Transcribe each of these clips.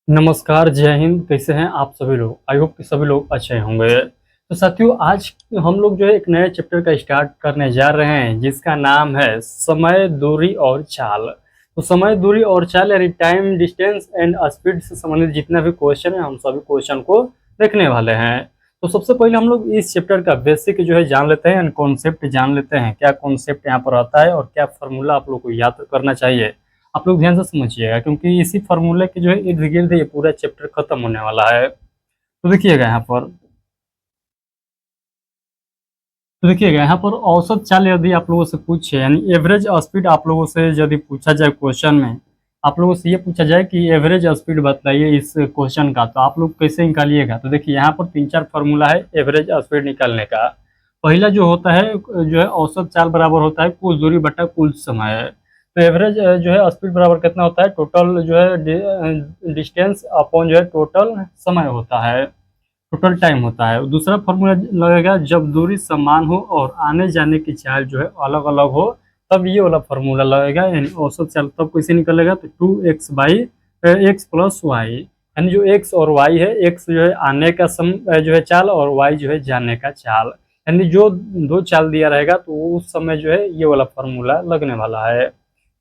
नमस्कार, जय हिंद। कैसे हैं आप सभी लोग? आई होप कि सभी लोग अच्छे होंगे। तो साथियों, आज हम लोग जो है एक नए चैप्टर का स्टार्ट करने जा रहे हैं जिसका नाम है समय, दूरी और चाल। तो समय, दूरी और चाल यानी टाइम, डिस्टेंस एंड स्पीड से संबंधित जितना भी क्वेश्चन है हम सभी क्वेश्चन को देखने वाले हैं। तो सबसे पहले हम लोग इस चैप्टर का बेसिक जो है जान लेते हैं, कॉन्सेप्ट जान लेते हैं, क्या कॉन्सेप्ट यहाँ पर आता है और क्या फार्मूला आप लोग को याद करना चाहिए। आप लोग ध्यान से समझिएगा क्योंकि इसी फार्मूले के जो है इर्द गिर्द ये पूरा चैप्टर खत्म होने वाला है। तो देखिएगा यहाँ पर औसत चाल यदि आप लोगों से पूछे यानी एवरेज स्पीड आप लोगों से यदि पूछा जाए क्वेश्चन में, आप लोगों से ये पूछा जाए कि एवरेज स्पीड बताइए इस क्वेश्चन का, तो आप लोग कैसे निकालिएगा। तो देखिए यहाँ पर तीन चार फार्मूला है एवरेज स्पीड निकालने का। पहला जो होता है जो है औसत चाल बराबर होता है कुल दूरी बटा कुल समय। तो एवरेज जो है स्पीड बराबर कितना होता है, टोटल जो है डिस्टेंस अपॉन जो है टोटल समय होता है, टोटल टाइम होता है। दूसरा फॉर्मूला लगेगा जब दूरी समान हो और आने जाने की चाल जो है अलग अलग हो, तब ये वाला फॉर्मूला लगेगा यानी औसत चाल तब कैसे निकलेगा। तो 2x by x plus Y, यानी जो x और y है, x जो है आने का जो है चाल और y जो है जाने का चाल, यानी जो दो चाल दिया रहेगा तो उस समय जो है ये वाला फॉर्मूला लगने वाला है।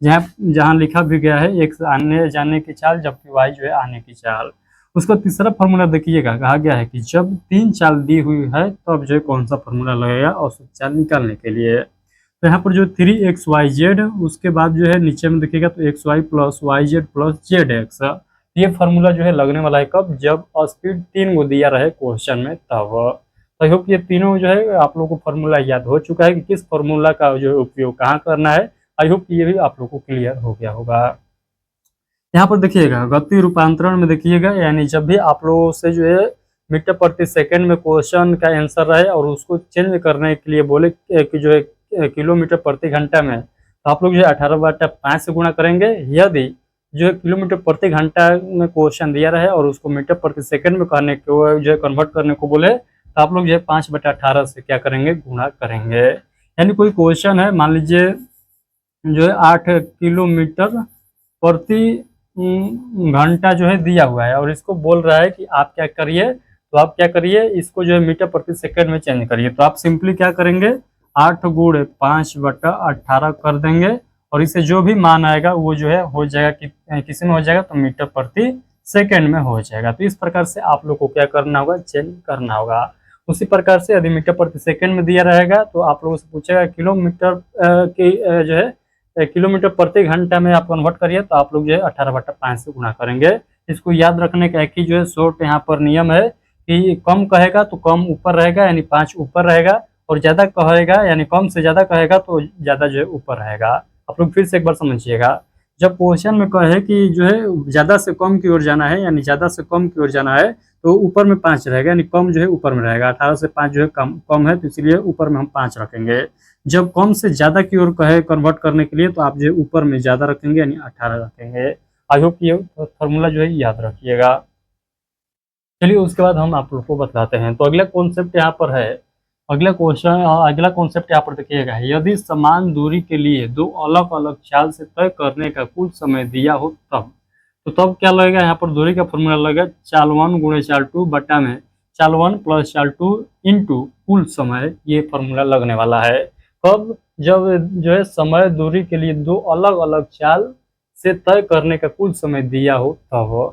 जहाँ जहाँ लिखा भी गया है x आने जाने की चाल जबकि y जो है आने की चाल। उसका तीसरा फार्मूला देखिएगा, कहा गया है कि जब तीन चाल दी हुई है तब जो है कौन सा फार्मूला लगेगा औसत चाल निकालने के लिए। तो यहाँ पर जो 3xyz, उसके बाद जो है नीचे में देखिएगा तो xy plus yz plus zx, ये फार्मूला जो है लगने वाला है कब, जब स्पीड तीन को दिया रहे क्वेश्चन में तब। तो आई होप ये तीनों जो है आप लोगों को फार्मूला याद हो चुका है कि किस फार्मूला का जो है उपयोग कहाँ करना है। आई होप ये भी आप लोग को क्लियर हो गया होगा। यहाँ पर देखिएगा गति रूपांतरण में देखिएगा, यानी जब भी आप लोगों से जो है मीटर प्रति सेकंड में क्वेश्चन का आंसर रहे और उसको चेंज करने के लिए बोले कि जो है किलोमीटर प्रति घंटा में, तो आप लोग जो है 18/5 से गुणा करेंगे। यदि जो है किलोमीटर प्रति घंटा में क्वेश्चन दिया रहे और उसको मीटर प्रति सेकंड में करने को जो है कन्वर्ट करने को बोले, तो आप लोग जो है 5/18 से क्या करेंगे, गुणा करेंगे। यानी कोई क्वेश्चन है, मान लीजिए जो है 8 किलोमीटर प्रति घंटा जो है दिया हुआ है और इसको बोल रहा है कि आप क्या करिए, तो आप क्या करिए, इसको जो है मीटर प्रति सेकंड में चेंज करिए। तो आप सिंपली क्या करेंगे, 8 × 5/18 कर देंगे और इसे जो भी मान आएगा वो जो है हो जाएगा कि किसी में हो जाएगा तो मीटर प्रति सेकंड में हो जाएगा। तो इस प्रकार से आप लोग को क्या करना होगा, चेंज करना होगा। उसी प्रकार से यदि मीटर प्रति सेकंड में दिया रहेगा तो आप लोगों से पूछेगा किलोमीटर की जो है किलोमीटर प्रति घंटा में आप कन्वर्ट करिए, तो आप लोग जो है 18/5 से गुणा करेंगे। इसको याद रखने का एक ही जो है शॉर्ट यहाँ पर नियम है कि कम कहेगा तो कम ऊपर रहेगा यानी 5 ऊपर रहेगा, और ज़्यादा कहेगा यानी कम से ज़्यादा कहेगा तो ज़्यादा जो है ऊपर रहेगा। आप लोग फिर से एक बार समझिएगा, जब क्वेश्चन में कहे कि जो है ज़्यादा से कम की ओर जाना है यानी ज़्यादा से कम की ओर जाना है, तो ऊपर में 5 रहेगा यानी कम जो है ऊपर में रहेगा। 18 से 5 जो है कम है, तो इसलिए ऊपर में हम 5 रखेंगे। जब कम से ज़्यादा की ओर कहे कन्वर्ट करने के लिए, तो आप जो है ऊपर में ज़्यादा रखेंगे यानी 18 रखेंगे। आई होप ये फार्मूला जो है याद रखिएगा। चलिए उसके बाद हम आप लोग को बताते हैं। तो अगला कॉन्सेप्ट यहाँ पर है, अगला कॉन्सेप्ट यहाँ पर देखिएगा, यदि समान दूरी के लिए दो अलग अलग चाल से तय करने का कुल समय दिया हो तब, तो तब क्या लगेगा, यहाँ पर दूरी का फॉर्मूला लगेगा चाल 1 × चाल 2 बटा में चाल 1 प्लस चाल 2 इंटू कुल समय। ये फॉर्मूला लगने वाला है कब, जब जो है समय दूरी के लिए दो अलग अलग चाल से तय करने का कुल समय दिया हो तब।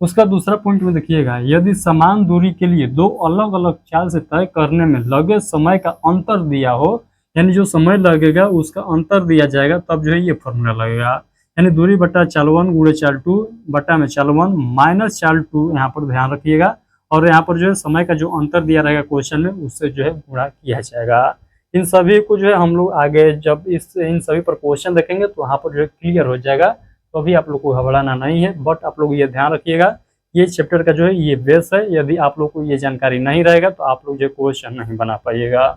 उसका दूसरा पॉइंट में देखिएगा, यदि समान दूरी के लिए दो अलग अलग चाल से तय करने में लगे समय का अंतर दिया हो, यानी जो समय लगेगा उसका अंतर दिया जाएगा, तब जो है ये फॉर्मूला लगेगा। यानी दूरी बटा चाल 1 × चाल 2 बटा में चाल 1 माइनस चाल 2, यहाँ पर ध्यान रखिएगा। और यहाँ पर जो है समय का जो अंतर दिया रहेगा क्वेश्चन में उससे जो है गुणा किया जाएगा। इन सभी को जो है हम लोग आगे जब इन सभी पर क्वेश्चन देखेंगे तो वहाँ पर जो है क्लियर हो जाएगा। तो अभी आप लोग को घबराना नहीं है, बट आप लोग ये ध्यान रखिएगा ये चैप्टर का जो है ये बेस है। यदि आप लोग को ये जानकारी नहीं रहेगा तो आप लोग जो क्वेश्चन नहीं बना पाइएगा।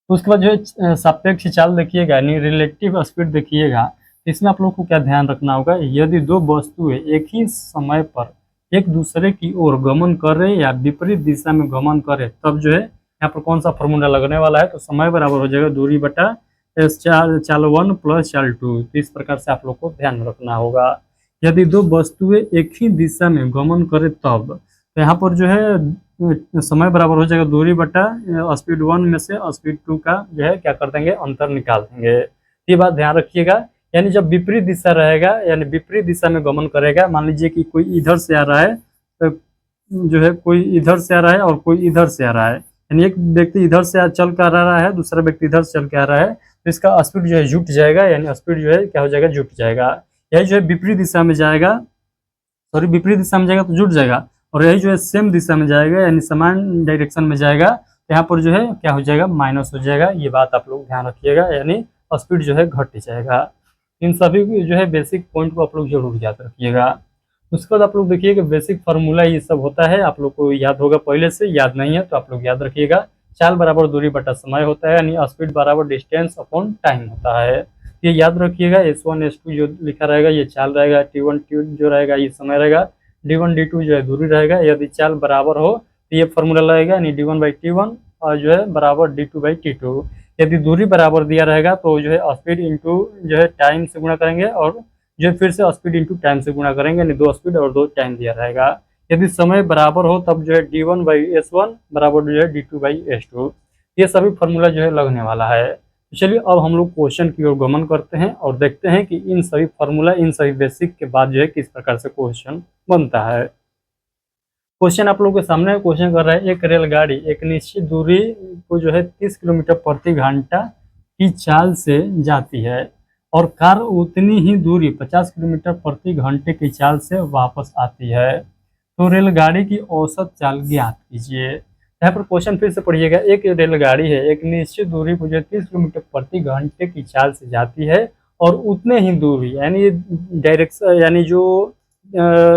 तो उसके बाद जो है सापेक्ष चाल देखिएगा यानी रिलेटिव स्पीड देखिएगा। इसमें आप लोग को क्या ध्यान रखना होगा, यदि दो वस्तुएं एक ही समय पर एक दूसरे की ओर गमन कर रहे या विपरीत दिशा में गमन करे, तब जो है यहाँ पर कौन सा फॉर्मूला लगने वाला है, तो समय बराबर हो जाएगा दूरी बटा चाल 1 प्लस चाल 2। तो इस प्रकार से आप लोग को ध्यान रखना होगा। यदि दो वस्तुएं एक ही दिशा में गमन करें तब, तो यहाँ पर जो है समय बराबर हो जाएगा दूरी बटा स्पीड 1 में से स्पीड 2 का जो है क्या कर देंगे, अंतर निकाल देंगे। ये बात ध्यान रखिएगा। यानी जब विपरीत दिशा रहेगा, यानी विपरीत दिशा में गमन करेगा, मान लीजिए कि कोई इधर से आ रहा है, तो जो है कोई इधर से आ रहा है और कोई इधर से आ रहा है, यानी एक व्यक्ति इधर से चल कर आ रहा है, दूसरा व्यक्ति इधर से चल के आ रहा है, तो इसका स्पीड जो है जुट जाएगा, यानी स्पीड जो है क्या हो जाएगा, जुट जाएगा। यही जो है विपरीत दिशा में जाएगा, सॉरी विपरीत दिशा में जाएगा तो जुट जाएगा, और यही जो है सेम दिशा में जाएगा यानी समान डायरेक्शन में जाएगा, तो यहाँ पर जो है क्या हो जाएगा, माइनस हो जाएगा। ये बात आप लोग ध्यान रखिएगा, यानी स्पीड जो है घट जाएगा। इन सभी जो है बेसिक पॉइंट को आप लोग जरूर याद रखिएगा। उसके बाद आप लोग देखिए कि बेसिक फार्मूला ये सब होता है, आप लोग को याद होगा पहले से, याद नहीं है तो आप लोग याद रखिएगा। चाल बराबर दूरी बटा समय होता है, यानी स्पीड बराबर डिस्टेंस अपॉन टाइम होता है। ये याद रखिएगा। S1 S2 जो लिखा रहेगा ये चाल रहेगा, T1 T जो रहेगा ये समय रहेगा, D1 D2 जो है दूरी रहेगा। यदि चाल बराबर हो तो ये फॉर्मूला लगेगा, यानी D1/T1 और जो है बराबर D2/T2। यदि दूरी बराबर दिया रहेगा तो जो है स्पीड इंटू जो है टाइम से गुणा करेंगे, और जो है फिर से स्पीड इंटू टाइम से गुणा करेंगे, यानी 2 स्पीड और 2 टाइम दिया रहेगा। यदि समय बराबर हो तब जो है D1/S1 बराबर जो है D2/S2। ये सभी फॉर्मूला जो है लगने वाला है। तो चलिए अब हम लोग क्वेश्चन की ओर गमन करते हैं और देखते हैं कि इन सभी फॉर्मूला, इन सभी बेसिक के बाद जो है किस प्रकार से क्वेश्चन बनता है। क्वेश्चन आप लोगों के सामने क्वेश्चन कर रहा है, एक रेलगाड़ी एक निश्चित दूरी को जो है 30 किलोमीटर प्रति घंटा की चाल से जाती है, और कार उतनी ही दूरी 50 किलोमीटर प्रति घंटे की चाल से वापस आती है, तो रेलगाड़ी की औसत चाल ज्ञात कीजिए। यहाँ पर क्वेश्चन फिर से पढ़िएगा। एक रेलगाड़ी है, एक निश्चित दूरी को जो 30 किलोमीटर प्रति घंटे की चाल से जाती है, और उतने ही दूरी यानी डायरेक्शन, यानी जो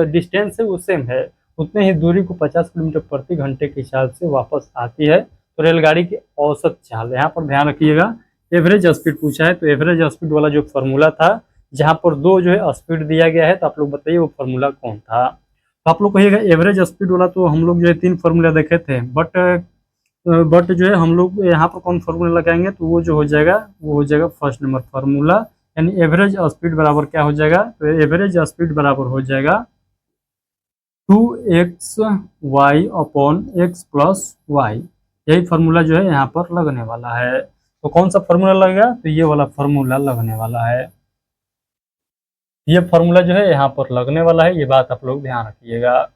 डिस्टेंस है वो सेम है, उतने ही दूरी को 50 किलोमीटर प्रति घंटे की चाल से वापस आती है, तो रेलगाड़ी की औसत चाल। यहाँ पर ध्यान रखिएगा, एवरेज स्पीड पूछा है, तो एवरेज स्पीड वाला जो फॉर्मूला था, जहाँ पर दो जो है स्पीड दिया गया है, तो आप लोग बताइए वो फॉर्मूला कौन था। तो आप लोग कहिएगा एवरेज स्पीड वाला तो हम लोग जो है 3 फॉर्मूला देखे थे, बट जो है हम लोग यहाँ पर कौन फॉर्मूला लगाएंगे, तो वो जो हो जाएगा वो हो जाएगा फर्स्ट नंबर फॉर्मूला, यानी एवरेज स्पीड बराबर क्या हो जाएगा, तो एवरेज स्पीड बराबर हो जाएगा 2xy upon x plus y. यही फार्मूला जो है यहाँ पर लगने वाला है। तो कौन सा फार्मूला लगेगा, तो ये वाला फार्मूला लगने वाला है। ये फार्मूला जो है यहाँ पर लगने वाला है, ये बात आप लोग ध्यान रखिएगा।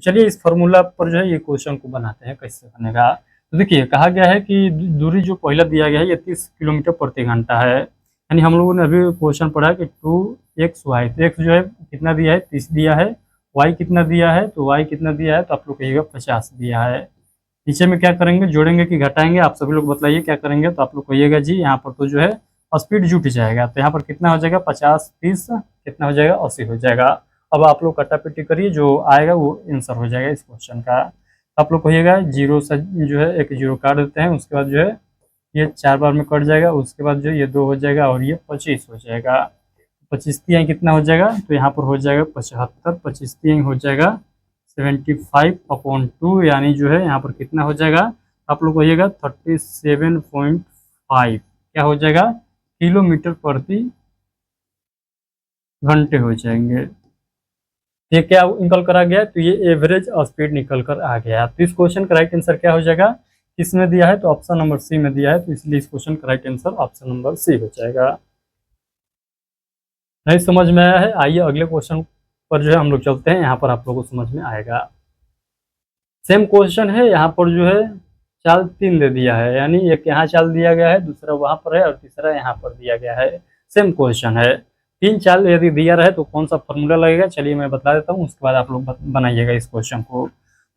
चलिए इस फार्मूला पर जो है ये क्वेश्चन को बनाते हैं, कैसे बनेगा। तो देखिए कहा गया है कि दूरी जो पहला दिया गया है ये 30 किलोमीटर प्रति घंटा है, यानी हम लोगों ने अभी क्वेश्चन पढ़ा कि 2xy, तो x जो है कितना दिया है, 30 दिया है, y कितना दिया है, तो y कितना दिया है, तो आप लोग कहिएगा 50 दिया है। नीचे में क्या करेंगे, जोड़ेंगे कि घटाएंगे, आप सभी लोग बताइए क्या करेंगे, तो आप लोग कहिएगा जी यहाँ पर तो जो है स्पीड जुट जाएगा, तो यहाँ पर कितना हो जाएगा 50 30 कितना हो जाएगा 80 हो जाएगा। अब आप लोग कटापिटी करिए, जो आएगा वो आंसर हो जाएगा इस क्वेश्चन का। आप लोग कहिएगा जीरो से जो है एक जीरो काट देते हैं, उसके बाद जो है ये 4 बार में कट जाएगा, उसके बाद जो ये 2 हो जाएगा और ये 25 हो जाएगा। 25 तिहाई कितना हो जाएगा, तो यहाँ पर हो जाएगा 75, 25 तिहाई हो जाएगा 75/2, यानी जो है यहाँ पर कितना हो जाएगा, आप लोग कहिएगा 37.5 क्या हो जाएगा, किलोमीटर प्रति घंटे हो जाएंगे। ये क्या निकल कर आ गया, तो ये एवरेज स्पीड निकल कर आ गया। तो इस क्वेश्चन का राइट आंसर क्या हो जाएगा, किसमें दिया है, तो ऑप्शन नंबर सी में दिया है, तो इसलिए इस क्वेश्चन का right answer option number C हो जाएगा। नहीं समझ में आया है, आइए अगले क्वेश्चन पर जो है हम लोग चलते हैं, यहाँ पर आप लोगों को समझ में आएगा। सेम क्वेश्चन है, यहाँ पर जो है चाल 3 दे दिया है, यानी एक यहाँ चाल दिया गया है, दूसरा वहाँ पर है और तीसरा यहाँ पर दिया गया है। सेम क्वेश्चन है, 3 चाल यदि दिया रहे तो कौन सा फॉर्मूला लगेगा, चलिए मैं बता देता हूँ, उसके बाद आप लोग बनाइएगा इस क्वेश्चन को।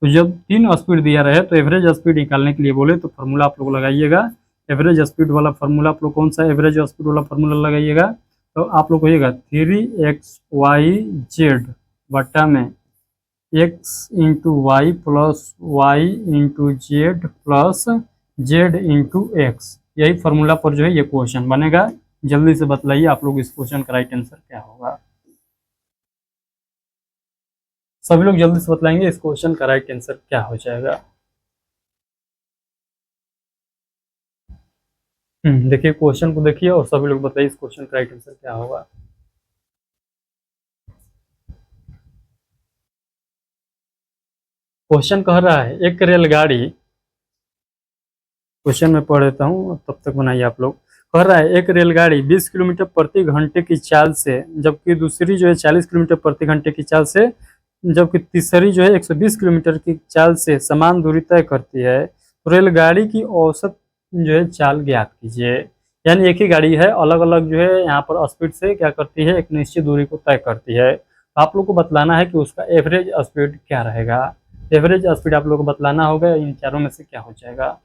तो जब 3 स्पीड दिया रहे तो एवरेज स्पीड निकालने के लिए बोले तो फॉर्मूला आप लोग लगाइएगा। एवरेज स्पीड वाला फॉर्मूला आप लोग कौन सा एवरेज स्पीड वाला फॉर्मूला लगाइएगा, तो आप लोग कहिएगा 3xyz बट्टा में x into y plus y into z plus z into x. यही फार्मूला पर जो है ये क्वेश्चन बनेगा। जल्दी से बतलाइए आप लोग इस क्वेश्चन का राइट आंसर क्या होगा। सभी लोग जल्दी से बतलाएंगे इस क्वेश्चन का राइट आंसर क्या हो जाएगा। देखिए क्वेश्चन को देखिए और सभी लोग बताइए इस क्वेश्चन का राइट आंसर क्या होगा। क्वेश्चन कह रहा है एक रेलगाड़ी, क्वेश्चन में पढ़ देता हूँ तब तक बनाइए आप लोग। कह रहा है एक रेलगाड़ी 20 किलोमीटर प्रति घंटे की चाल से, जबकि दूसरी जो है 40 किलोमीटर प्रति घंटे की चाल से, जबकि तीसरी जो है 120 किलोमीटर की चाल से समान दूरी तय करती है, तो रेलगाड़ी की औसत जो है चाल ज्ञात कीजिए। यानी एक ही गाड़ी है, अलग अलग जो है यहाँ पर स्पीड से क्या करती है, एक निश्चित दूरी को तय करती है। आप लोग को बतलाना है कि उसका एवरेज स्पीड क्या रहेगा। एवरेज स्पीड आप लोग को बतलाना होगा, इन चारों में से क्या हो जाएगा।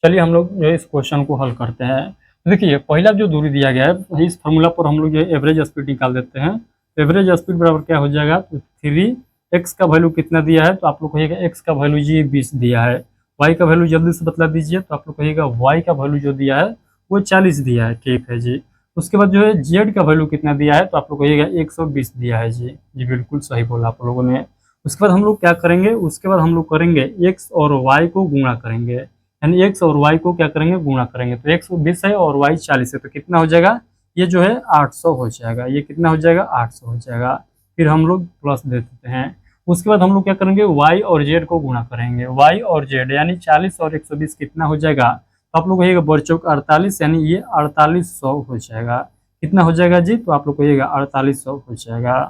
चलिए हम लोग जो है इस क्वेश्चन को हल करते हैं। तो देखिए पहला जो दूरी दिया गया है, इस फार्मूला पर हम लोग जो है एवरेज स्पीड निकाल देते हैं। एवरेज स्पीड बराबर क्या हो जाएगा, तो 3x का वैल्यू कितना दिया है, तो आप लोग कहिएगा x का वैल्यू जी 20 दिया है। y का वैल्यू जल्दी से बतला दीजिए, तो आप लोग कहिएगा y का वैल्यू जो दिया है वो 40 दिया है। ठीक है जी। उसके बाद जो है z का वैल्यू कितना दिया है, तो आप लोग कहिएगा 120 दिया है जी। जी बिल्कुल सही बोला आप लोगों ने। उसके बाद हम लोग क्या करेंगे, उसके बाद हम लोग करेंगे x और y को गुणा करेंगे, यानी x और y को क्या करेंगे, गुणा करेंगे। तो x 20 है और y 40 है, तो कितना हो जाएगा, ये जो है 800 हो जाएगा। ये कितना हो जाएगा, 800 हो जाएगा। फिर हम लोग प्लस दे देते हैं। उसके बाद हम लोग क्या करेंगे, y और z को गुणा करेंगे। y और z यानी 40 और 120 कितना हो जाएगा, तो आप लोग कहिएगा बरचौक 48, यानी ये 4800 हो जाएगा। कितना हो जाएगा जी, तो आप लोग कहिएगा 4800 हो जाएगा।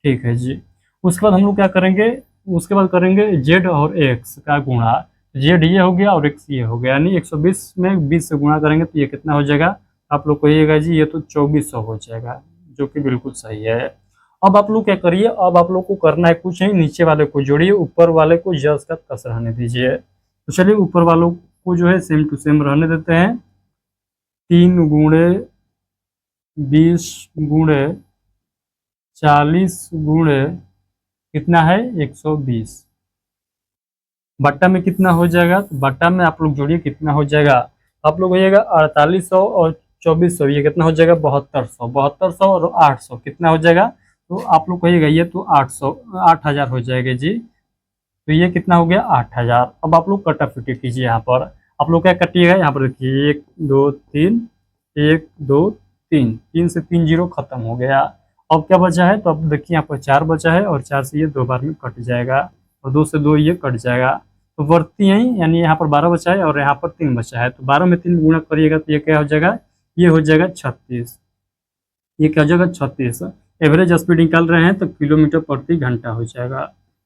ठीक है जी। उसके बाद हम लोग क्या करेंगे, उसके बाद करेंगे z और x का गुणा। जेड ये हो गया और एक्स ये हो गया, यानी 120 में 20 से गुणा करेंगे तो ये कितना हो जाएगा, आप लोग कहिएगा जी ये तो 2400 हो जाएगा, जो कि बिल्कुल सही है। अब आप लोग क्या करिए, अब आप लोग को करना है कुछ नहीं, नीचे वाले को जोड़िए, ऊपर वाले को जस का तस रहने दीजिए। तो चलिए ऊपर वालों को जो है सेम टू सेम रहने देते हैं। 3 गुणे 20 गुणे 40 गुणे कितना है 120, बट्टा में कितना हो जाएगा, तो बट्टा में आप लोग जोड़िए कितना हो जाएगा, आप लोग होइएगा 4800 और 2400, ये कितना हो जाएगा 7200, 7200 और 800 कितना हो जाएगा, तो आप लोग कहिएगा ये तो 8000 हो जाएगा जी। तो ये कितना हो गया 8000। अब आप लोग कटाफिटी कीजिए, यहाँ पर आप लोग क्या कटिएगा, यहाँ पर देखिए 1 2 3, 1 2 3, 3 से 3 जीरो खत्म हो गया। अब क्या बचा है, तो अब देखिए यहाँ पर 4 बचा है और 4 से ये 2 बार में कट जाएगा और 2 से 2 ये कट जाएगा। तो वर्ती है, यानी यहाँ पर 12 बचा है और यहाँ पर 3 बचा है, तो 12 में 3 गुणा करिएगा तो ये क्या हो जाएगा, ये हो जाएगा 36। ये क्या हो जाएगा 36। एवरेज स्पीड निकाल रहे हैं तो किलोमीटर प्रति घंटा हो जाएगा।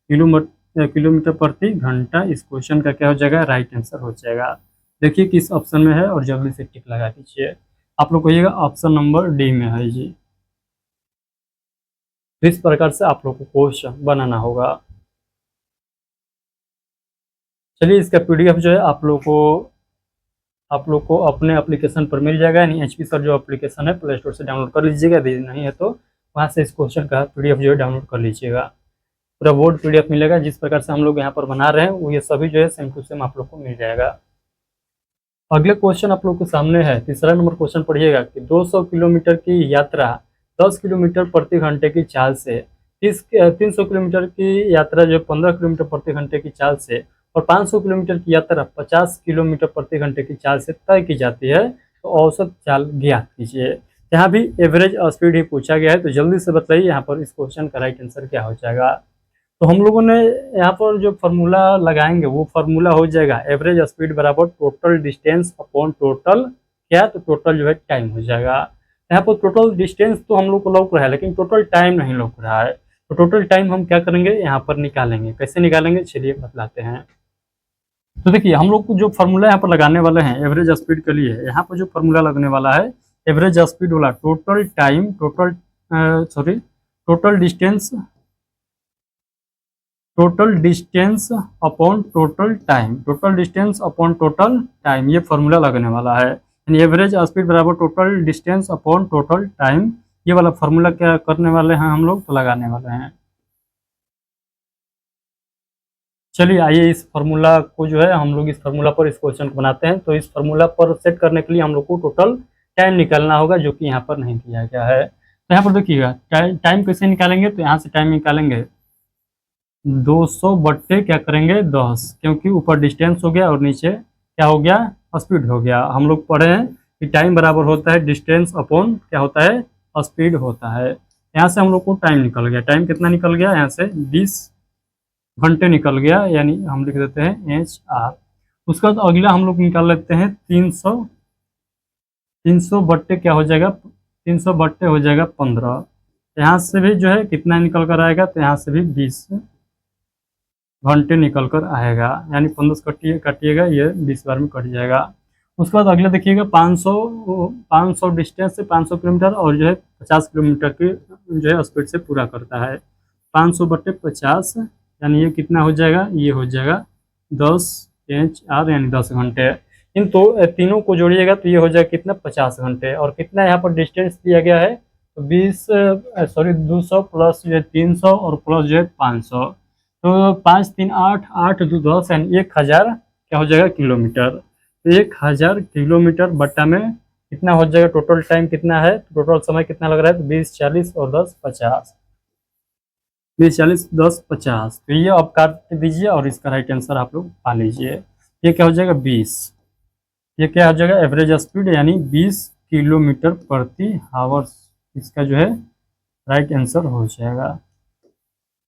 किलोमीटर प्रति घंटा इस क्वेश्चन का क्या हो जाएगा, राइट आंसर हो जाएगा। देखिए किस ऑप्शन में है और जल्दी से टिक लगा दीजिए। आप लोग कहिएगा ऑप्शन नंबर डी में है जी। तो इस प्रकार से आप लोग को क्वेश्चन बनाना होगा। चलिए इसका पीडीएफ जो है आप लोग को अपने एप्लीकेशन पर मिल जाएगा, यानी एचपी सर जो एप्लीकेशन है प्ले स्टोर से डाउनलोड कर लीजिएगा, यदि नहीं है तो वहाँ से इस क्वेश्चन का पीडीएफ जो है डाउनलोड कर लीजिएगा। पूरा वर्ड पीडीएफ मिलेगा, जिस प्रकार से हम लोग यहाँ पर बना रहे हैं वो ये सभी जो है सेम टू सेम आप लोग को मिल जाएगा। अगले क्वेश्चन आप लोग के सामने है, तीसरा नंबर क्वेश्चन पढ़िएगा कि 200 किलोमीटर की यात्रा 10 किलोमीटर प्रति घंटे की चाल से, 300 किलोमीटर की यात्रा जो 15 किलोमीटर प्रति घंटे की चाल से और 500 किलोमीटर की यात्रा 50 किलोमीटर प्रति घंटे की चाल से तय की जाती है, तो औसत चाल ज्ञात कीजिए। यहाँ भी एवरेज स्पीड ही पूछा गया है, तो जल्दी से बताइए यहाँ पर इस क्वेश्चन का राइट आंसर क्या हो जाएगा। तो हम लोगों ने यहाँ पर जो फार्मूला लगाएंगे वो फार्मूला हो जाएगा एवरेज स्पीड बराबर टोटल डिस्टेंस अपॉन टोटल क्या, तो टोटल जो है टाइम हो जाएगा। यहाँ पर टोटल डिस्टेंस तो हम लोग को लौक रहा है, लेकिन टोटल टाइम नहीं लौक रहा है। तो टोटल टाइम हम क्या करेंगे, यहाँ पर निकालेंगे। कैसे निकालेंगे चलिए बतलाते हैं। तो देखिए हम लोग को जो फार्मूला यहाँ पर लगाने वाले हैं एवरेज स्पीड के लिए, यहाँ पर जो फार्मूला लगने वाला है एवरेज स्पीड वाला, total time total distance upon total time, total distance upon total time, ये फार्मूला लगने वाला है। यानी एवरेज स्पीड बराबर total distance upon total time, ये वाला फार्मूला क्या करने वाले हैं हम लोग, तो लगाने वाले हैं। चलिए आइए इस फार्मूला को जो है हम लोग इस फार्मूला पर इस क्वेश्चन को बनाते हैं। तो इस फार्मूला पर सेट करने के लिए हम लोग को टोटल टाइम निकालना होगा, जो कि यहाँ पर नहीं दिया गया है। तो यहाँ पर देखिएगा टाइम कैसे निकालेंगे, तो यहाँ से टाइम निकालेंगे 200 बट्टे क्या करेंगे 10, क्योंकि ऊपर डिस्टेंस हो गया और नीचे क्या हो गया स्पीड हो गया। हम लोग पढ़े हैं कि टाइम बराबर होता है डिस्टेंस अपॉन क्या होता है स्पीड होता है। यहाँ से हम लोग को टाइम निकल गया, टाइम कितना निकल गया यहाँ से 20 घंटे निकल गया, यानी हम लिख देते हैं HR। उसके बाद अगला हम लोग निकाल लेते हैं 300 बट्टे क्या हो जाएगा, 300 बट्टे हो जाएगा 15। यहाँ से भी जो है कितना निकल कर आएगा, तो यहाँ से भी 20 घंटे निकल कर आएगा, यानी 15 से कटिएगा, ये 20 बार में कट जाएगा। उसके बाद अगले देखिएगा 500 डिस्टेंस से 500 किलोमीटर और जो है 50 किलोमीटर की जो है स्पीड से पूरा करता है। 500 बट्टे 50, यानी ये कितना हो जाएगा, ये हो जाएगा 10 HR, यानी 10 घंटे। इन तो तीनों को जोड़िएगा तो ये हो जाएगा कितना, 50 घंटे। और कितना यहाँ पर डिस्टेंस दिया गया है, तो 200 प्लस जो है 300 और प्लस जो है 500, तो 5 3 8 8 2 10, यानी 1000 क्या हो जाएगा, किलोमीटर। तो 1000 किलोमीटर बट्टा में कितना हो जाएगा, टोटल टाइम कितना है, टोटल समय कितना लग रहा है, तो 20 40 और 10 50, 20 40 10 50। तो ये आप काट दीजिए और इसका राइट आंसर आप लोग पा लीजिए। ये क्या हो जाएगा 20, ये क्या हो जाएगा एवरेज स्पीड, यानी 20 किलोमीटर प्रति आवर। इसका जो है राइट आंसर हो जाएगा।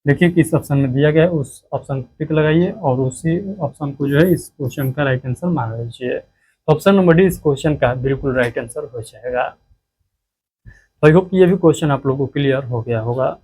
देखिए किस ऑप्शन में दिया गया है, उस ऑप्शन को टिक लगाइए और उसी ऑप्शन को जो है इस क्वेश्चन का राइट आंसर मान लीजिए। ऑप्शन नंबर डी इस क्वेश्चन का बिल्कुल राइट आंसर हो जाएगा। तो आई होप ये भी क्वेश्चन आप लोगों को क्लियर हो गया होगा।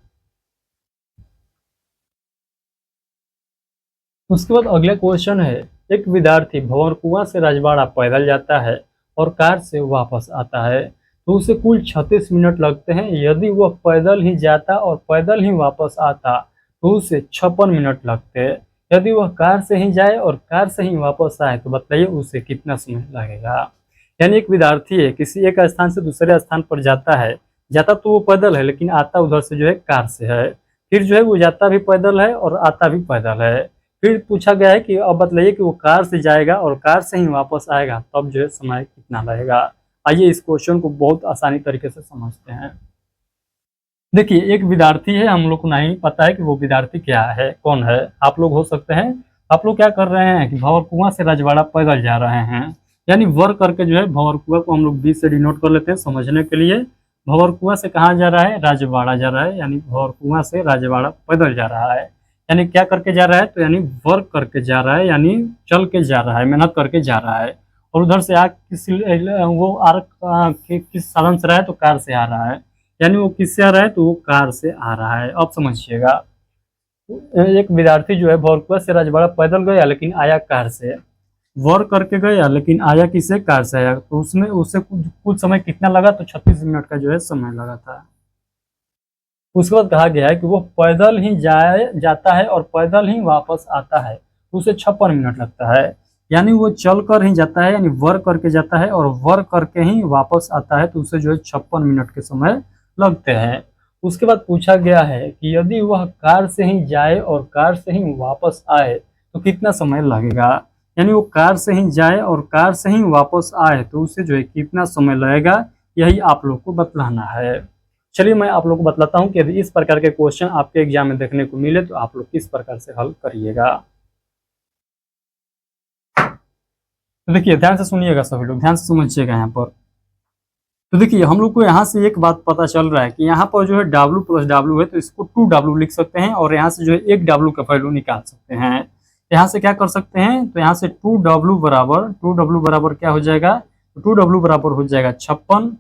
उसके बाद अगला क्वेश्चन है, एक विद्यार्थी भंवरकुआं से राजवाड़ा पैदल जाता है और कार से वापस आता है, तो उसे कुल 36 मिनट लगते हैं। यदि वह पैदल ही जाता और पैदल ही वापस आता तो उसे 56 मिनट लगते हैं। यदि वह कार से ही जाए और कार से ही वापस आए तो बताइए उसे कितना समय लगेगा। यानी एक विद्यार्थी है, किसी एक स्थान से दूसरे स्थान पर जाता है, जाता तो वो पैदल है लेकिन आता उधर से जो है कार से है। फिर जो है वो जाता भी पैदल है और आता भी पैदल है। फिर पूछा गया है कि अब बताइए कि वो कार से जाएगा और कार से ही वापस आएगा, तब जो है समय कितना लगेगा। आइए इस क्वेश्चन को बहुत आसानी तरीके से समझते हैं। देखिए एक विद्यार्थी है, हम लोग को नहीं पता है कि वो विद्यार्थी क्या है, कौन है। आप लोग हो सकते हैं, आप लोग क्या कर रहे हैं कि भंवरकुआं से राजवाड़ा पैदल जा रहे हैं, यानी वर करके जो है भंवरकुआं को हम लोग 20 से डिनोट कर लेते हैं समझने के लिए। भंवरकुआं से कहाँ जा रहा है, राजवाड़ा जा रहा है, यानी भंवरकुआं से राजवाड़ा पैदल जा रहा है। यानी क्या करके जा रहा है, तो यानी वर्क करके जा रहा है, यानी चल के जा रहा है, मेहनत करके जा रहा है। और उधर से वो किस साधन से रहा है, तो कार से आ रहा है। यानी वो किससे आ रहा है, तो वो कार से आ रहा है। अब समझिएगा, एक विद्यार्थी जो है भंवरकुआं से राजवाड़ा पैदल गया लेकिन आया कार से, वर्क करके गया लेकिन आया किससे, कार से आया। तो उसमें उससे कुछ समय कितना लगा, तो 36 मिनट का जो है समय लगा था। उसके बाद कहा गया है कि वो पैदल ही जाता है और पैदल ही वापस आता है, तो उसे 56 मिनट लगता है। यानी वो चल कर ही जाता है, यानी वर्क करके जाता है और वर्क करके ही वापस आता है, तो उसे जो है 56 मिनट के समय लगते हैं। उसके बाद पूछा गया है कि यदि वह कार से ही जाए और कार से ही वापस आए तो कितना समय लगेगा। यानी वो कार से ही जाए और कार से ही वापस आए तो उसे जो है कितना समय लगेगा, यही आप लोग को बतलाना है। चलिए मैं आप लोग को बतलाता हूँ कि यदि इस प्रकार के क्वेश्चन आपके एग्जाम में देखने को मिले तो आप लोग किस प्रकार से हल करिएगा। तो देखिए ध्यान से सुनिएगा, सभी लोग ध्यान से समझिएगा यहाँ पर। तो देखिए हम लोग को यहाँ से एक बात पता चल रहा है कि यहाँ पर जो है W प्लस W है, तो इसको 2W लिख सकते हैं और यहाँ से जो है 1W का वैल्यू निकाल सकते हैं। यहाँ से क्या कर सकते हैं, तो यहाँ से 2W बराबर क्या हो जाएगा, तो 2W बराबर हो जाएगा 56,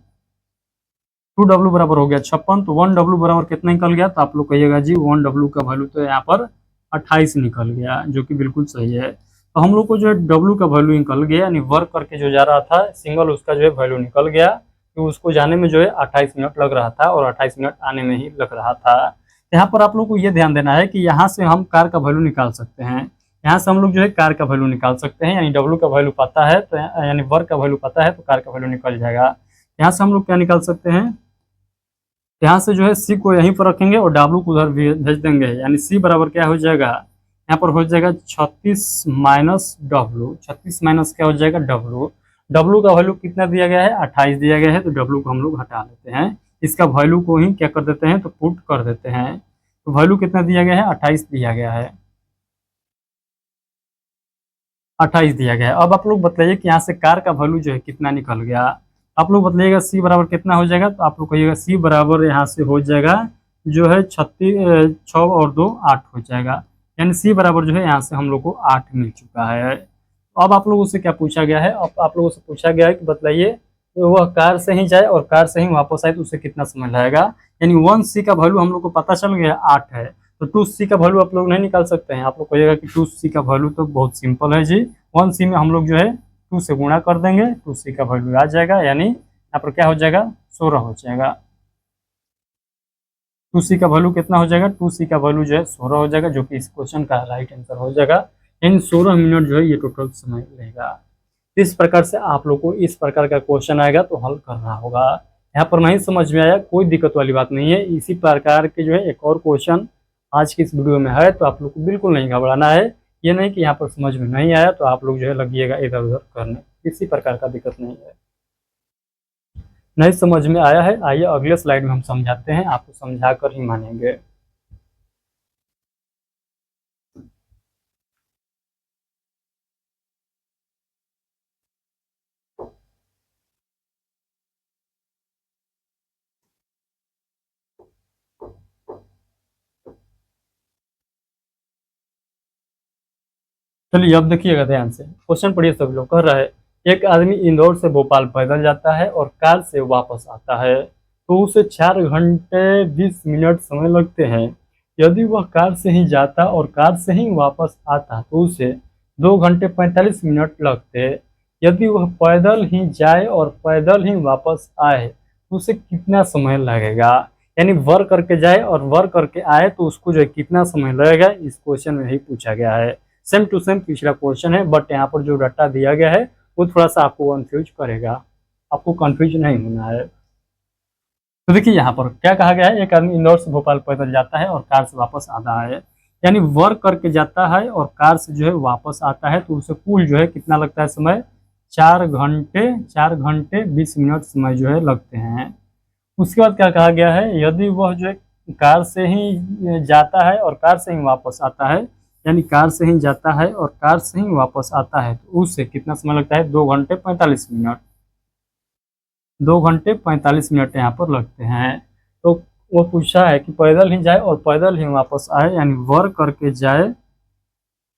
2W बराबर हो गया 56, तो 1W बराबर कितना निकल गया, तो आप लोग कहिएगा जी 1W का वैल्यू तो यहाँ पर 28 निकल गया, जो कि बिल्कुल सही है। तो हम लोग को जो है W का वैल्यू निकल गया, यानी वर्क करके जो जा रहा था सिंगल, उसका जो है वैल्यू निकल गया, तो उसको जाने में जो है 28 मिनट लग रहा था और 28 मिनट आने में ही लग रहा था। यहाँ पर आप लोग को ये ध्यान देना है कि यहाँ से हम कार का वैल्यू निकाल सकते हैं, यहाँ से हम लोग जो है कार का वैल्यू निकाल सकते हैं, यानी W का वैल्यू पता है तो यानी वर्क का वैल्यू पता है तो कार का वैल्यू निकल जाएगा। यहाँ से हम लोग क्या निकाल सकते हैं, यहाँ से जो है C को यहीं पर रखेंगे और W को उधर भेज देंगे, यानी C बराबर क्या हो जाएगा, यहाँ पर हो जाएगा 36 माइनस W, 36 माइनस क्या हो जाएगा W। W का वैल्यू कितना दिया गया है, 28 दिया गया है, तो W को हम लोग हटा लेते हैं, इसका वैल्यू को ही क्या कर देते हैं, तो पुट कर देते हैं। तो वैल्यू कितना दिया गया है, 28 दिया गया है, 28 दिया गया है। अब आप लोग बताइए कि यहाँ से कार का वैल्यू जो है कितना निकल गया। आप लोग बताइएगा C बराबर कितना हो जाएगा, तो आप लोग कहिएगा C बराबर यहाँ से हो जाएगा जो है 6 और 2 8 हो जाएगा, यानी सी बराबर जो है यहाँ से हम लोग को 8 मिल चुका है। अब आप लोगों से क्या पूछा गया है, अब आप लोगों से पूछा गया है कि बताइए वह कार से ही जाए और कार से ही वापस आए तो उसे कितना समय लगेगा। यानी 1C का वैल्यू हम लोग को पता चल गया 8 है, तो 2C का वैल्यू आप लोग नहीं निकाल सकते हैं। आप लोग कहिएगा कि 2C का वैल्यू तो बहुत सिंपल है जी, 1C में हम लोग जो है 2 से गुणा कर देंगे, 2C का वैल्यू आ जाएगा, यानी यहाँ पर क्या हो जाएगा 16 हो जाएगा। 2C का वैल्यू कितना हो जाएगा, 2C का वैल्यू जो है 16 हो जाएगा, जो कि इस क्वेश्चन का राइट आंसर हो जाएगा। इन 16 मिनट जो है ये टोटल समय रहेगा। इस प्रकार से आप लोग को इस प्रकार का क्वेश्चन आएगा तो हल करना होगा। यहाँ पर नहीं समझ में आया कोई दिक्कत वाली बात नहीं है, इसी प्रकार के जो है एक और क्वेश्चन आज की इस वीडियो में है, तो आप लोग को बिल्कुल नहीं घबराना है। ये नहीं कि यहाँ पर समझ में नहीं आया तो आप लोग जो है लगिएगा इधर उधर करने, किसी प्रकार का दिक्कत नहीं है। नहीं समझ में आया है, आइए अगले स्लाइड में हम समझाते हैं, आपको समझा कर ही मानेंगे। चलिए अब देखिएगा ध्यान से, क्वेश्चन पढ़िए सभी लोग। कह रहा है एक आदमी इंदौर से भोपाल पैदल जाता है और कार से वापस आता है, तो उसे 4 घंटे 20 मिनट समय लगते हैं। यदि वह कार से ही जाता और कार से ही वापस आता तो उसे 2 घंटे 45 मिनट लगते। यदि वह पैदल ही जाए और पैदल ही वापस आए तो उसे कितना समय लगेगा। यानी वर्क करके जाए और वर्क करके आए तो उसको जो है कितना समय लगेगा, इस क्वेश्चन में ही पूछा गया है। सेम टू सेम पिछला क्वेश्चन है, बट यहाँ पर जो डाटा दिया गया है वो थोड़ा सा आपको कंफ्यूज करेगा, आपको कंफ्यूज नहीं होना है। तो देखिए यहाँ पर क्या कहा गया है, एक आदमी इंदौर से भोपाल पैदल जाता है और कार से वापस आता है, यानी वर्क करके जाता है और कार से जो है वापस आता है, तो उसे कुल जो है कितना लगता है समय, 4 घंटे 20 मिनट समय जो है लगते हैं। उसके बाद क्या कहा गया है, यदि वह जो है कार से ही जाता है और कार से ही वापस आता है, यानी कार से ही जाता है और कार से ही वापस आता है, तो उससे कितना समय लगता है, 2 घंटे 45 मिनट। 2 घंटे 45 मिनट यहाँ पर लगते हैं। तो वो पूछा है कि पैदल ही जाए और पैदल ही वापस आए, यानी वर्क करके जाए,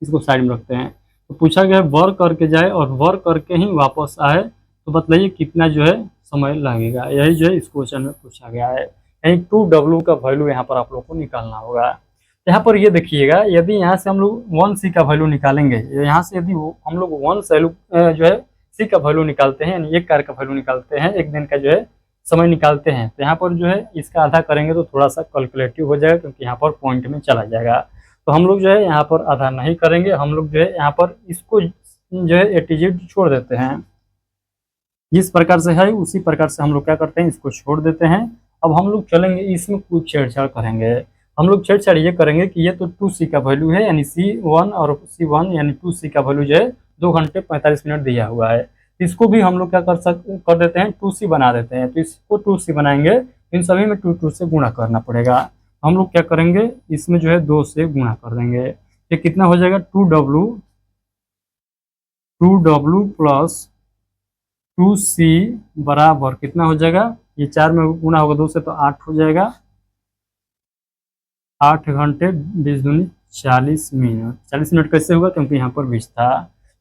इसको साइड में रखते हैं। तो पूछा गया है वर्क करके जाए और वर्क करके ही वापस आए, तो बताइए कितना जो है समय लगेगा। यही जो है इस क्वेश्चन में पूछा गया है, यानी 2W का वैल्यू यहाँ पर आप लोग को निकालना होगा। यहाँ पर ये देखिएगा, यदि यहाँ से हम लोग 1C का वैल्यू निकालेंगे, यहाँ से यदि हम लोग 1 जो है C का वैल्यू निकालते हैं, यानी एक कार का वैल्यू निकालते हैं, एक दिन का जो है समय निकालते हैं, तो यहाँ पर जो है इसका आधा करेंगे तो थोड़ा सा कैलकुलेटिव हो जाएगा, क्योंकि यहाँ पर पॉइंट में चला जाएगा। तो हम लोग जो है यहाँ पर आधा नहीं करेंगे, हम लोग जो है यहाँ पर इसको जो है एटीजेड छोड़ देते हैं, जिस प्रकार से है उसी प्रकार से हम लोग क्या करते हैं, इसको छोड़ देते हैं। अब हम लोग चलेंगे इसमें कुछ छेड़छाड़ करेंगे। हम लोग छेड़छाड़ ये करेंगे कि ये तो 2C का वैल्यू है, यानी C1 और C1 यानी 2C का वैल्यू जो है 2 घंटे 45 मिनट दिया हुआ है। इसको भी हम लोग क्या कर देते हैं, 2C बना देते हैं। तो इसको 2C बनाएंगे, इन सभी में 2 से गुणा करना पड़ेगा। हम लोग क्या करेंगे, इसमें जो है 2 से गुणा कर देंगे, ये कितना हो जाएगा 2W प्लस 2C बराबर कितना हो जाएगा, ये 4 में गुणा होगा 2 से तो 8 हो जाएगा। 8 घंटे 20 दूनी 40 मिनट। 40 मिनट कैसे होगा, क्योंकि यहाँ पर 20 था।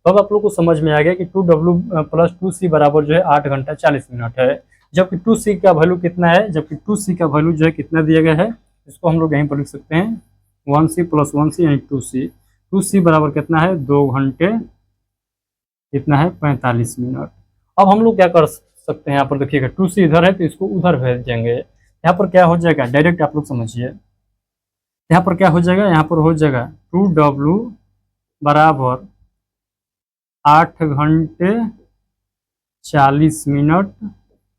तो अब आप लोग को समझ में आ गया कि 2W प्लस 2C बराबर जो है 8 घंटा 40 मिनट है। जबकि 2C का वैल्यू कितना है, जबकि 2C का वैल्यू जो है कितना दिया गया है, इसको हम लोग यहीं पर लिख सकते हैं 1C प्लस 1C यानी 2C। 2C बराबर कितना है, 2 घंटे कितना है 45 मिनट। अब हम लोग क्या कर सकते हैं, यहाँ पर देखिएगा 2C इधर है तो इसको उधर भेज देंगे। यहाँ पर क्या हो जाएगा, डायरेक्ट आप लोग समझिए, यहाँ पर क्या हो जाएगा, यहाँ पर हो जाएगा 2W बराबर 8 घंटे 40 मिनट,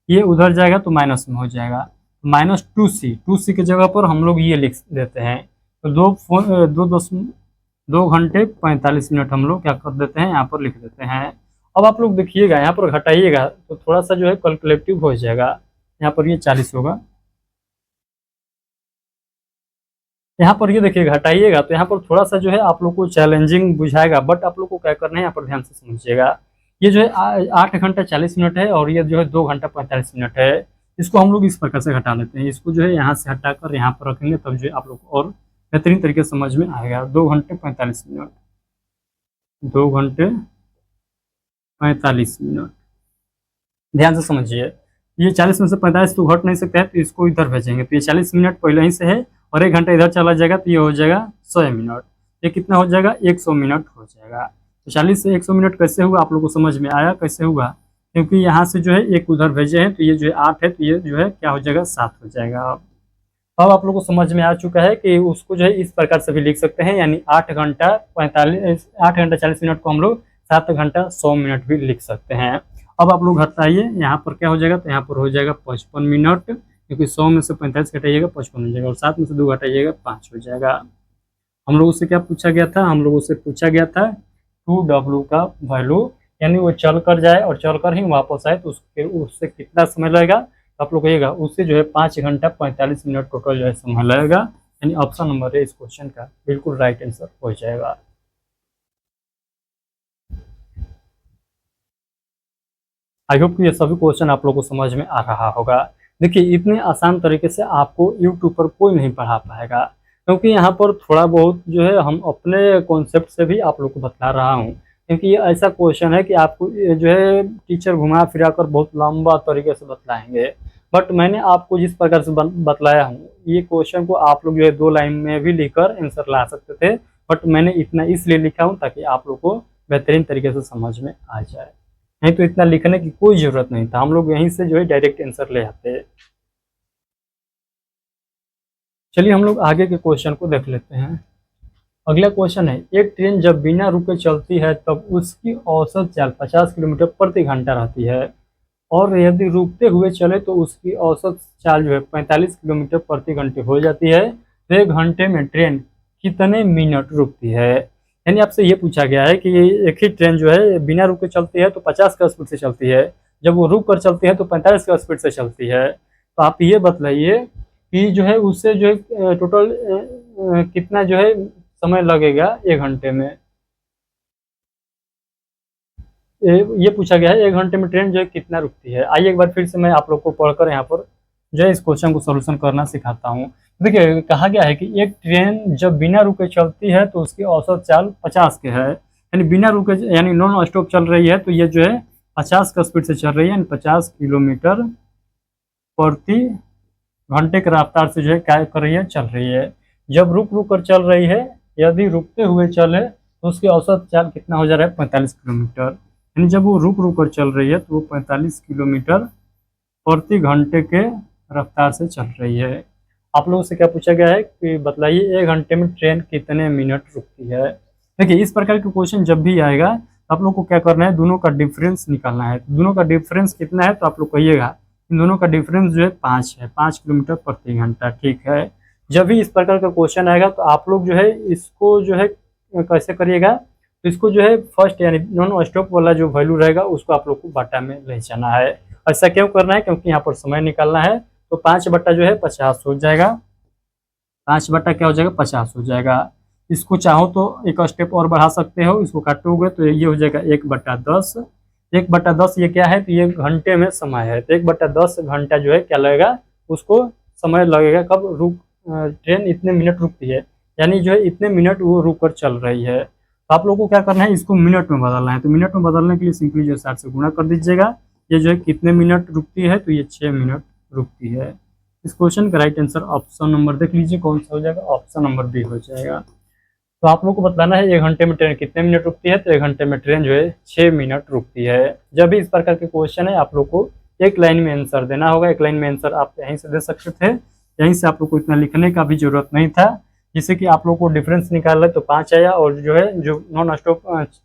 ये उधर जाएगा तो माइनस में हो जाएगा, माइनस 2C की जगह पर हम लोग ये लिख देते हैं। तो 2 घंटे 45 मिनट हम लोग क्या कर देते हैं, यहाँ पर लिख देते हैं। अब आप लोग देखिएगा, यहाँ पर घटाइएगा तो थोड़ा सा जो है कैलकुलेटिव हो जाएगा। यहाँ पर ये 40 होगा, यहाँ पर ये देखिएगा हटाइएगा तो यहाँ पर थोड़ा सा जो है आप लोग को चैलेंजिंग बुझाएगा, बट आप लोग को क्या करना है, यहाँ पर ध्यान से समझिएगा। ये जो है 8 घंटा 40 मिनट है और ये जो है 2 घंटा 45 मिनट है। इसको हम लोग इस प्रकार से हटा लेते हैं, इसको जो है यहाँ से हटाकर यहाँ पर रखेंगे, तब जो है आप लोग को और बेहतरीन तरीके से समझ में आएगा। 2 घंटे 45 मिनट, 2 घंटे 45 मिनट, ध्यान से समझिए। ये 40 में से 45 तो घट नहीं सकता है, तो इसको इधर भेजेंगे तो ये 40 मिनट पहले ही से है, और 1 घंटा इधर चला जाएगा तो ये हो जाएगा 100 मिनट। ये कितना हो जाएगा? 100 मिनट हो जाएगा। तो 40 से 100 मिनट कैसे हुआ आप लोगों को समझ में आया कैसे हुआ? क्योंकि यहाँ से जो है एक उधर भेजे हैं, तो ये जो है 8 है, तो ये जो है क्या हो जाएगा? 7 हो जाएगा। अब आप लोगों को समझ में आ चुका है कि उसको जो है इस प्रकार से भी लिख सकते हैं, यानी 8 घंटा 40 मिनट को हम लोग 7 घंटा 100 मिनट भी लिख सकते हैं। अब आप लोग हटाइए, यहाँ पर क्या हो जाएगा? तो यहाँ पर हो जाएगा 55 मिनट, क्योंकि 100 में से 45 घटाइएगा 55 हो जाएगा, और 7 में से 2 घटाइएगा 5 हो जाएगा। हम लोगों से क्या पूछा गया था? हम लोगों से पूछा गया था 2W का वैल्यू, यानी वो चल कर जाए और चल कर ही वापस आए तो उससे कितना समय लगेगा? तो आप लोग कहिएगा उससे जो है 5 घंटा 45 मिनट टोटल जो है समय लगेगा, यानी ऑप्शन नंबर है इस क्वेश्चन का बिल्कुल राइट आंसर हो जाएगा। आई होप कि ये सभी क्वेश्चन आप लोगों को समझ में आ रहा होगा। देखिए इतने आसान तरीके से आपको यूट्यूब पर कोई नहीं पढ़ा पाएगा, क्योंकि यहाँ पर थोड़ा बहुत जो है हम अपने कॉन्सेप्ट से भी आप लोग को बता रहा हूँ, क्योंकि ये ऐसा क्वेश्चन है कि आपको ये जो है टीचर घुमा फिरा कर बहुत लंबा तरीके से बतलाएंगे, बट मैंने आपको जिस प्रकार से बतलाया हूँ ये क्वेश्चन को आप लोग जो है 2 लाइन में भी लिखकर आंसर ला सकते थे, बट मैंने इतना इसलिए लिखा हूँ ताकि आप लोग को बेहतरीन तरीके से समझ में आ जाए। नहीं तो इतना लिखने की कोई जरूरत नहीं था, हम लोग यहीं से जो है डायरेक्ट आंसर ले आते हैं। चलिए हम लोग आगे के क्वेश्चन को देख लेते हैं। अगला क्वेश्चन है, एक ट्रेन जब बिना रुके चलती है तब उसकी औसत चाल 50 किलोमीटर प्रति घंटा रहती है, और यदि रुकते हुए चले तो उसकी औसत चाल जो है 45 किलोमीटर प्रति घंटे हो जाती है, तो 1 घंटे में ट्रेन कितने मिनट रुकती है? यानी आपसे ये पूछा गया है कि एक ही ट्रेन जो है बिना रुके चलती है तो 50 का स्पीड से चलती है, जब वो रुक कर चलती है तो 45 का स्पीड से चलती है, तो आप ये बतलाइए कि जो है उससे जो है टोटल कितना जो है समय लगेगा 1 घंटे में। ये पूछा गया है 1 घंटे में ट्रेन जो है कितना रुकती है। आइए एक बार फिर से मैं आप लोग को पढ़कर यहाँ पर जो है इस क्वेश्चन को सोल्यूशन करना सिखाता हूँ। देखिए कहा गया है कि एक ट्रेन जब बिना रुके चलती है तो उसकी औसत चाल 50 के है, यानी बिना रुके यानी नॉन स्टॉप चल रही है, तो ये जो है 50 का स्पीड से चल रही है, यानी 50 किलोमीटर प्रति घंटे के रफ्तार से जो है क्या कर रही है? चल रही है। जब रुक रुक कर चल रही है, यदि रुकते हुए चले तो उसकी औसत चाल कितना हो जा रहा है? 45 किलोमीटर, यानी जब वो रुक रुक कर चल रही है तो वो 45 किलोमीटर प्रति घंटे के रफ्तार से चल रही है। आप लोगों से क्या पूछा गया है कि बतलाइए 1 घंटे में ट्रेन कितने मिनट रुकती है। देखिए इस प्रकार के क्वेश्चन जब भी आएगा तो आप लोग को क्या करना है? दोनों का डिफरेंस निकालना है। दोनों का डिफरेंस कितना है? तो आप लोग कहिएगा इन दोनों का डिफरेंस जो है 5 है, 5 किलोमीटर प्रति घंटा। ठीक है, जब भी इस प्रकार का क्वेश्चन आएगा तो आप लोग जो है इसको जो है कैसे करिएगा? तो इसको जो है फर्स्ट यानी नॉन स्टॉप वाला जो वैल्यू रहेगा उसको आप लोग को बटा में ले जाना है। ऐसा क्यों करना है? क्योंकि यहाँ पर समय निकालना है, तो 5 बटा जो है 50 हो जाएगा। 5 बटा क्या हो जाएगा? 50 हो जाएगा। इसको चाहो तो एक स्टेप और बढ़ा सकते हो, इसको काटोगे तो ये हो जाएगा 1/10। 1/10 ये क्या है? तो ये घंटे में समय है, तो 1/10 घंटा जो है क्या लगेगा? उसको समय लगेगा। कब रुक ट्रेन इतने मिनट रुकती है, यानी जो है इतने मिनट वो रुक कर चल रही है। तो आप लोगों को क्या करना है? इसको मिनट में बदलना है, तो मिनट में बदलने के लिए सिंपली जो 60 से गुणा कर दीजिएगा। ये जो है कितने मिनट रुकती है? तो ये 6 मिनट रुकती है। इस क्वेश्चन का राइट आंसर ऑप्शन नंबर देख लीजिए कौन सा हो जाएगा? ऑप्शन नंबर बी हो जाएगा। तो आप लोग को बताना है 1 घंटे में ट्रेन कितने मिनट रुकती है, तो 1 घंटे में ट्रेन जो है 6 मिनट रुकती है। जब भी इस प्रकार के क्वेश्चन है आप लोग को एक लाइन में आंसर देना होगा। एक लाइन में आंसर आप यहीं से दे सकते थे, यहीं से आप लोग को इतना लिखने का भी जरूरत नहीं था। जिससे कि आप लोग को डिफरेंस निकाल तो 5 आया, और जो है जो नॉन स्टॉप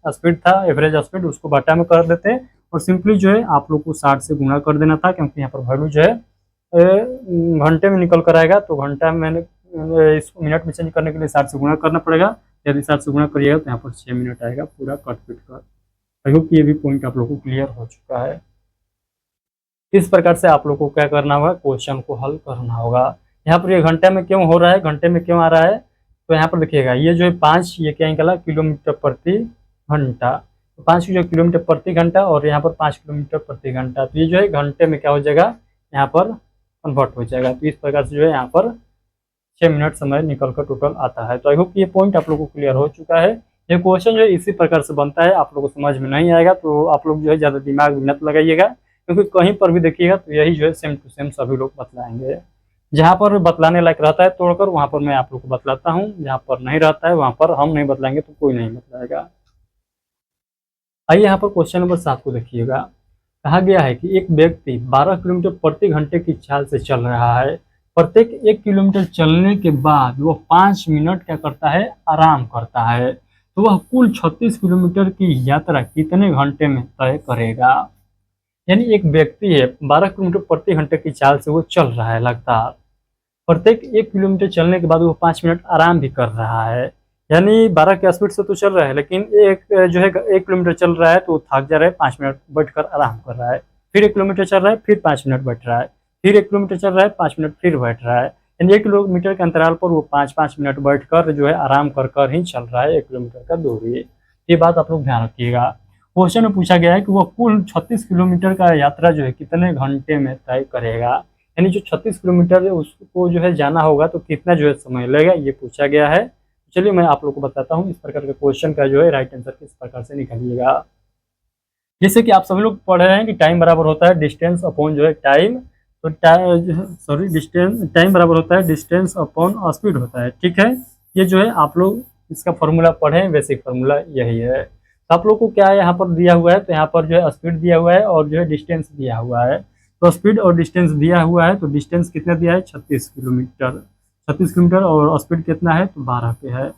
स्पीड था एवरेज स्पीड उसको बटा में कर देते, और सिंपली जो है आप लोग को 60 से गुणा कर देना था, क्योंकि यहाँ पर वैल्यू जो है घंटे में निकल कर आएगा, तो घंटा में इसको मिनट में चेंज करने के लिए 60 से गुणा करना पड़ेगा। यदि 60 से गुणा करिएगा तो यहाँ पर 6 मिनट आएगा पूरा कट पिट कर। आई होप ये भी पॉइंट आप लोग को क्लियर हो चुका है। इस प्रकार से आप लोग को क्या करना होगा? क्वेश्चन को हल करना होगा। यहाँ पर ये घंटे में क्यों हो रहा है, घंटे में क्यों आ रहा है? तो यहाँ पर देखिएगा ये जो है 5 ये क्या निकला? किलोमीटर प्रति घंटा। तो 5 जो किलोमीटर प्रति घंटा और यहाँ पर 5 किलोमीटर प्रति घंटा, तो ये जो है घंटे में क्या हो जाएगा? यहाँ पर कन्वर्ट हो जाएगा। तो इस प्रकार से जो है यहाँ पर मिनट समय निकल कर टोटल आता है। तो आई होप ये पॉइंट आप लोगों को क्लियर हो चुका है। ये क्वेश्चन जो है इसी प्रकार से बनता है, आप लोगों को समझ में नहीं आएगा तो आप लोग जो है ज़्यादा दिमाग भी मत लगाइएगा, क्योंकि कहीं पर भी देखिएगा तो यही जो है सेम टू सेम सभी लोग बतलाएंगे। जहाँ पर बतलाने लायक रहता है तोड़कर वहाँ पर मैं आप लोग को बतलाता हूँ, जहाँ पर नहीं रहता है वहाँ पर हम नहीं बतलाएंगे तो कोई नहीं बतलाएगा। आइए यहाँ पर क्वेश्चन नंबर 7 को देखिएगा। कहा गया है कि एक व्यक्ति 12 किलोमीटर प्रति घंटे की चाल से चल रहा है। प्रत्येक 1 किलोमीटर चलने के बाद वह 5 मिनट क्या करता है, आराम करता है। तो वह कुल 36 किलोमीटर की यात्रा कितने घंटे में तय करेगा। यानी एक व्यक्ति है 12 किलोमीटर प्रति घंटे की चाल से वो चल रहा है लगातार। प्रत्येक 1 किलोमीटर चलने के बाद वो 5 मिनट आराम भी कर रहा है। यानी 12 के स्पीड से तो चल रहा है, लेकिन एक जो है 1 किलोमीटर चल रहा है तो थक जा रहा है, 5 मिनट बैठकर आराम कर रहा है। फिर 1 किलोमीटर चल रहा है, फिर 5 मिनट बैठ रहा है, फिर 1 किलोमीटर चल रहा है, 5 मिनट फिर बैठ रहा है। यानी 1 किलोमीटर के अंतराल पर वो 5-5 मिनट बैठकर जो है आराम कर कर ही चल रहा है 1 किलोमीटर का दूरी। ये बात आप लोग ध्यान रखिएगा। क्वेश्चन में पूछा गया है कि वह कुल 36 किलोमीटर का यात्रा जो है कितने घंटे में तय करेगा। यानी जो 36 किलोमीटर है उसको जो है जाना होगा तो कितना जो है समय लगेगा, ये पूछा गया है। चलिए मैं आप लोग को बताता हूँ इस प्रकार के क्वेश्चन का जो है राइट आंसर किस प्रकार से निकालिएगा। जैसे कि आप सभी लोग पढ़ रहे हैं कि टाइम बराबर होता है डिस्टेंस अपॉन जो है टाइम, तो टाइम बराबर होता है डिस्टेंस अपॉन स्पीड होता है, ठीक है। ये जो है आप लोग इसका फॉर्मूला पढ़ें, बेसिक फार्मूला यही है। तो आप लोग को क्या है यहाँ पर दिया हुआ है, तो यहाँ पर जो है स्पीड दिया हुआ है और जो है डिस्टेंस दिया हुआ है। तो स्पीड और डिस्टेंस दिया हुआ है, तो डिस्टेंस कितना दिया है 36 किलोमीटर, 36 किलोमीटर और स्पीड कितना है तो 12 पे है।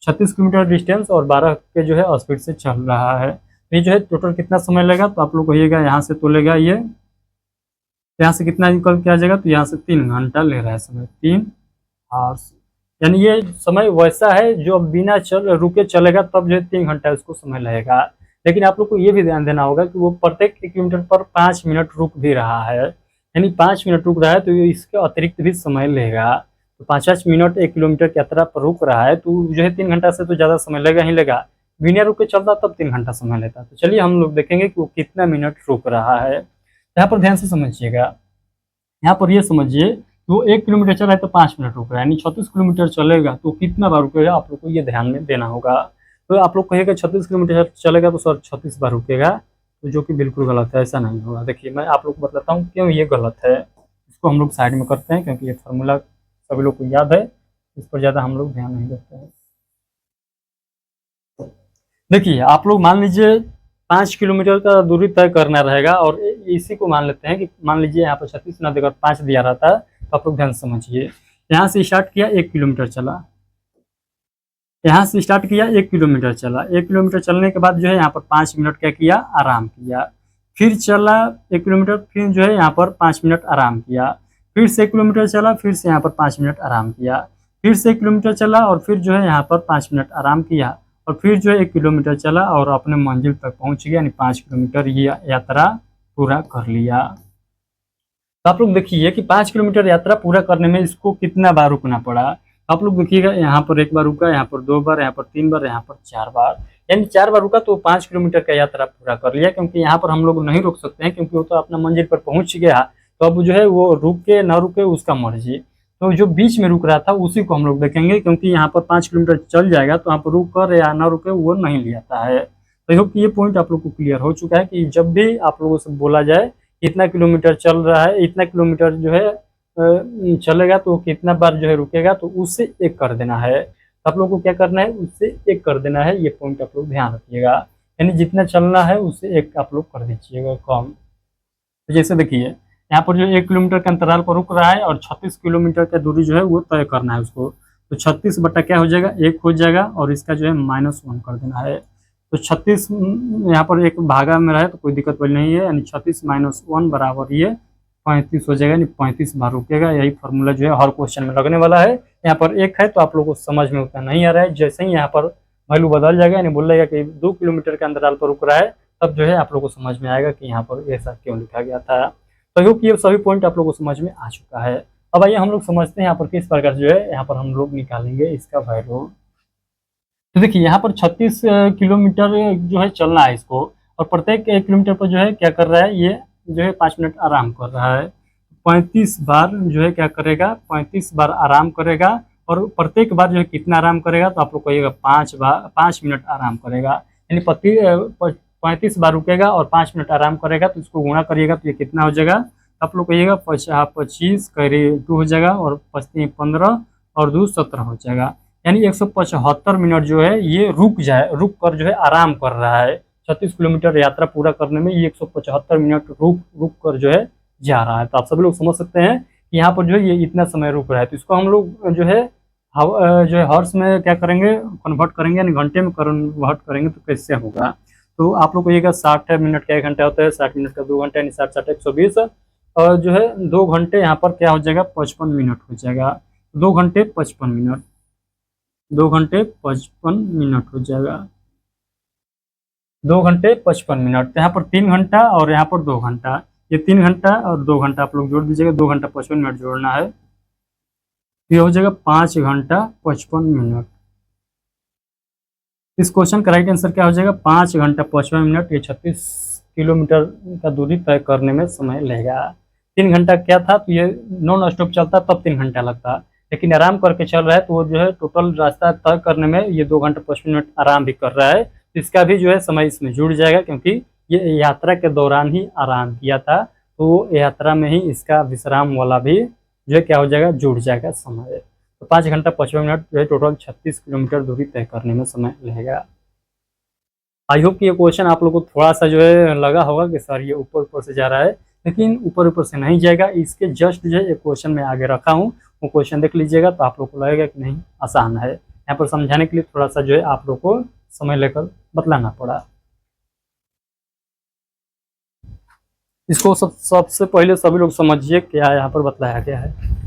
36 किलोमीटर डिस्टेंस और 12 के जो है स्पीड से चल रहा है। तो ये जो है टोटल कितना समय लगेगा, तो आप लोग कहिएगा यहाँ से तोलेगा ये, यहाँ से कितना निकल के आ जाएगा, तो यहाँ से 3 घंटा ले रहा है समय, 3 आवर्स। यानी ये समय वैसा है जो बिना रुके चलेगा तब जो है 3 घंटा उसको समय लगेगा। लेकिन आप लोग को ये भी ध्यान देना होगा कि वो प्रत्येक 1 किलोमीटर पर 5 मिनट रुक भी रहा है। यानी 5 मिनट रुक रहा है तो इसके अतिरिक्त भी समय लेगा। तो 5-5 मिनट 1 किलोमीटर की यात्रा पर रुक रहा है तो जो है 3 घंटा से तो ज़्यादा समय लेगा ही लेगा। बिना रुके चलता तब 3 घंटा समय लेता। तो चलिए हम लोग देखेंगे कि वो कितना मिनट रुक रहा है। यहाँ पर ध्यान से समझिएगा, यहाँ पर ये समझिए वो 1 किलोमीटर चल रहा है तो 5 मिनट रुक रहा है, यानी 36 किलोमीटर चलेगा तो कितना बार रुकेगा, आप लोग को ये ध्यान में देना होगा। तो आप लोग कहिएगा 36 किलोमीटर चलेगा तो सर 36 बार रुकेगा, तो जो कि बिल्कुल गलत है, ऐसा नहीं होगा। देखिए मैं आप लोग को बताता हूँ क्यों ये गलत है। इसको हम लोग साइड में करते हैं क्योंकि ये फार्मूला सभी लोग को याद है, इस पर ज़्यादा हम लोग ध्यान नहीं देते हैं। देखिए आप लोग मान लीजिए 5 किलोमीटर का दूरी तय करना रहेगा और इसी को मान लेते हैं कि मान लीजिए यहाँ पर 36 ना देकर 5 दिया रहता है। तो आप लोग ध्यान समझिए, यहाँ से स्टार्ट किया 1 किलोमीटर चला, यहाँ से स्टार्ट किया 1 किलोमीटर चला, 1 किलोमीटर चलने के बाद जो है यहाँ पर 5 मिनट क्या किया, आराम किया। फिर चला 1 किलोमीटर, फिर जो है यहाँ पर 5 मिनट आराम किया। फिर से 1 किलोमीटर चला, फिर से यहाँ पर 5 मिनट आराम किया। फिर से 1 किलोमीटर चला और फिर जो है यहाँ पर 5 मिनट आराम किया। और फिर जो है 1 किलोमीटर चला और अपने मंजिल तक पहुँच गया, यानी 5 किलोमीटर ये यात्रा पूरा कर लिया। तो आप लोग देखिए कि 5 किलोमीटर यात्रा पूरा करने में इसको कितना बार रुकना पड़ा। आप लोग देखिएगा यहाँ पर 1 बार रुका, यहाँ पर 2 बार, यहाँ पर 3 बार, यहाँ पर 4 बार, यानी 4 बार रुका तो 5 किलोमीटर का यात्रा पूरा कर लिया। क्योंकि यहाँ पर हम लोग नहीं रुक सकते हैं क्योंकि वो तो अपना मंजिल पर पहुंच गया, तो अब जो है वो रुके ना रुके उसका मर्जी। तो जो बीच में रुक रहा था उसी को हम लोग देखेंगे, क्योंकि यहाँ पर 5 किलोमीटर चल जाएगा तो यहाँ पर रुक कर या ना रुके वो नहीं लियाता है। तो होप ये पॉइंट आप लोग को क्लियर हो चुका है कि जब भी आप लोगों से बोला जाए इतना किलोमीटर चल रहा है, इतना किलोमीटर जो है चलेगा तो कितना बार जो है रुकेगा, तो उससे 1 कर देना है। तो आप लोगों को क्या करना है, उससे 1 कर देना है। ये पॉइंट आप लोग ध्यान रखिएगा, यानी जितना चलना है उससे 1 आप लोग कर दीजिएगा कम। तो जैसे देखिए यहाँ पर जो 1 किलोमीटर के अंतराल पर रुक रहा है और 36 किलोमीटर का दूरी जो है वो तय करना है उसको। तो 36 बटा क्या हो जाएगा, 1 हो जाएगा और इसका जो है -1 कर देना है। तो 36 यहाँ पर 1 भागा में रहे तो कोई दिक्कत वाली नहीं है, यानी 36 - 1 बराबर ये 35 हो जाएगा, यानी 35 बार रुकेगा। यही फार्मूला जो है हर क्वेश्चन में लगने वाला है। यहाँ पर 1 है तो आप लोगों को समझ में उतना नहीं आ रहा है, जैसे ही यहाँ पर वैल्यू बदल जाएगा, यानी बोलेगा कि 2 किलोमीटर के अंतराल पर रुक रहा है, तब जो है आप लोगों को समझ में आएगा कि यहाँ पर ऐसा क्यों लिखा गया था। तो होप ये सभी पॉइंट आप लोगों को समझ में आ चुका है। अब आइए हम लोग समझते हैं यहाँ पर किस प्रकार जो है यहाँ पर हम लोग निकालेंगे इसका वैल्यू। तो देखिए यहाँ पर 36 किलोमीटर जो है चलना है इसको, और प्रत्येक 1 किलोमीटर पर जो है क्या कर रहा है, ये जो है 5 मिनट आराम कर रहा है। 35 बार जो है क्या करेगा, 35 बार आराम करेगा। और प्रत्येक बार जो है कितना आराम करेगा, तो आप लोग कहिएगा 5 मिनट आराम करेगा। यानी 35 बार रुकेगा और 5 मिनट आराम करेगा, तो इसको गुणा करिएगा तो ये कितना हो जाएगा, आप लोग कहिएगा 25 करिए 2 हो जाएगा, और 15 और 2 17 हो जाएगा। यानी 175 मिनट जो है ये रुक कर जो है आराम कर रहा है। 36 किलोमीटर यात्रा पूरा करने में ये 175 मिनट रुक कर जो है जा रहा है। तो आप सभी लोग समझ सकते हैं कि यहाँ पर जो है ये इतना समय रुक रहा है। तो इसको हम लोग जो है जो है हॉर्स में क्या करेंगे, कन्वर्ट करेंगे, यानी घंटे में कन्वर्ट करेंगे तो कैसे होगा। तो आप लोग कहिएगा 60 मिनट का 1 घंटा होता है, 60 मिनट का 2 घंटा, यानी 60 60 120, और जो है 2 घंटे यहाँ पर क्या हो जाएगा, 55 मिनट हो जाएगा। 2 घंटे 55 मिनट, 2 घंटे 55 मिनट हो जाएगा, 2 घंटे 55 मिनट। यहाँ पर 3 घंटा और यहाँ पर 2 घंटा, ये 3 घंटा और 2 घंटा आप लोग जोड़ दीजिएगा, 2 घंटा 55 मिनट जोड़ना है, ये हो जाएगा 5 घंटा 55 मिनट। इस क्वेश्चन का राइट आंसर क्या हो जाएगा, 5 घंटा 55 मिनट। ये 36 किलोमीटर का दूरी तय करने में समय लगेगा। 3 घंटा क्या था, तो ये नॉन स्टॉप चलता तब 3 घंटा लगता, लेकिन आराम करके चल रहा है तो वो जो है टोटल रास्ता तय करने में ये 2 घंटा 55 मिनट आराम भी कर रहा है। तो इसका भी जो है समय इसमें जुड़ जाएगा, क्योंकि ये यात्रा के दौरान ही आराम किया था, तो यात्रा में ही इसका विश्राम वाला भी जो है क्या हो जाएगा, जुड़ जाएगा समय। तो 5 घंटा 55 मिनट जो है टोटल 36 किलोमीटर दूरी तय करने में समय लगेगा। आई होप कि ये क्वेश्चन आप लोग को थोड़ा सा जो है लगा होगा कि सर ये ऊपर ऊपर से जा रहा है, लेकिन ऊपर ऊपर से नहीं जाएगा। इसके जस्ट जो है एक क्वेश्चन मैं आगे रखा हूँ, वो क्वेश्चन देख लीजिएगा तो आप लोग को लगेगा कि नहीं आसान है। यहाँ पर समझाने के लिए थोड़ा सा जो है आप लोग को समय लेकर बतलाना पड़ा। इसको सबसे पहले सभी लोग समझिए क्या यहाँ पर बतलाया गया है।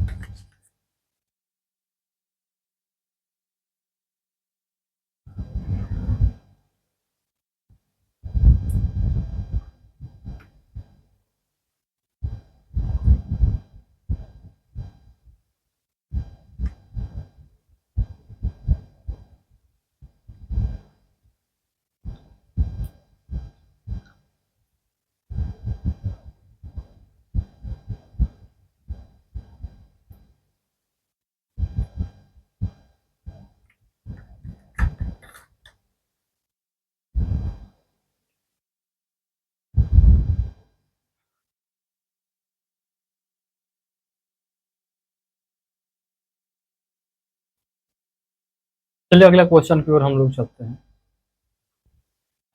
चलिए अगला क्वेश्चन की ओर हम लोग चलते हैं।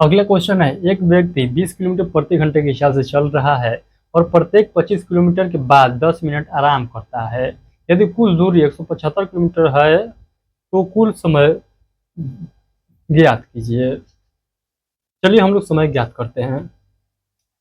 अगला क्वेश्चन है, एक व्यक्ति 20 किलोमीटर प्रति घंटे की चाल से चल रहा है और प्रत्येक 25 किलोमीटर के बाद 10 मिनट आराम करता है। यदि कुल दूरी 175 किलोमीटर है तो कुल समय ज्ञात कीजिए। चलिए हम लोग समय ज्ञात करते हैं।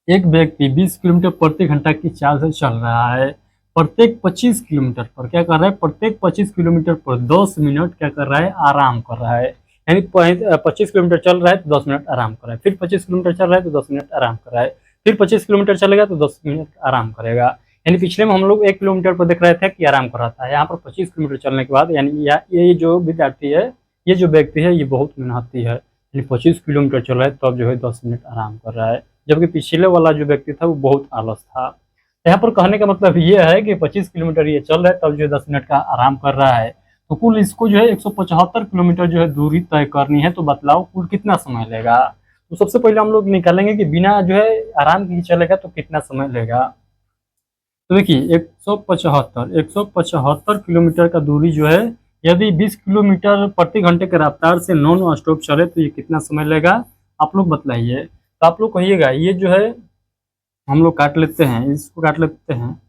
एक व्यक्ति 20 किलोमीटर प्रति घंटा की चाल से चल रहा है, प्रत्येक 25 किलोमीटर पर क्या कर रहा है, प्रत्येक 25 किलोमीटर पर 10 मिनट क्या कर रहा है, आराम कर रहा है। यानी 25 किलोमीटर चल रहा है तो 10 मिनट आराम कर रहा है, फिर 25 किलोमीटर चल रहा है तो 10 मिनट आराम कर रहा है, फिर 25 किलोमीटर चलेगा तो 10 मिनट आराम करेगा। यानी पिछले में हम लोग 1 किलोमीटर पर देख रहे थे कि आराम कर रहा था, यहाँ पर 25 किलोमीटर चलने के बाद यानी ये जो विद्यार्थी है, ये जो व्यक्ति है, ये बहुत मेहनती है। यानी 25 किलोमीटर चल रहा है तब जो है 10 मिनट आराम कर रहा है, जबकि पिछले वाला जो व्यक्ति था वो बहुत आलस था। यहाँ पर कहने का मतलब ये है कि 25 किलोमीटर ये चल रहा है तब जो है 10 मिनट का आराम कर रहा है। तो कुल इसको जो है 175 किलोमीटर जो है दूरी तय करनी है, तो बतलाओ कुल कितना समय लेगा। तो सबसे पहले हम लोग निकालेंगे कि बिना जो है आराम के चलेगा तो कितना समय लेगा। तो देखिए 175 किलोमीटर का दूरी जो है, यदि 20 किलोमीटर प्रति घंटे के रफ्तार से नॉन स्टॉप चले तो ये कितना समय लेगा, आप लोग बतलाइए। तो आप लोग कहिएगा, ये जो है हम लोग काट लेते हैं, इसको काट लेते हैं,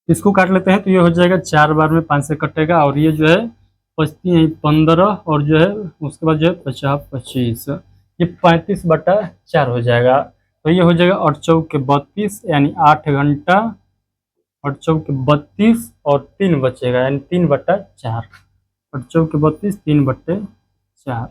इसको काट लेते हैं, तो ये हो जाएगा 4 बार में 5 से कटेगा, और ये जो है 15 और जो है उसके बाद जो है 50 25, ये 35/4 हो जाएगा। तो ये हो जाएगा 8 चौक 32, यानी 8 घंटा, 8 चौक 32 और 3 बचेगा, यानी 3/4, 8 चौक 32 3/4।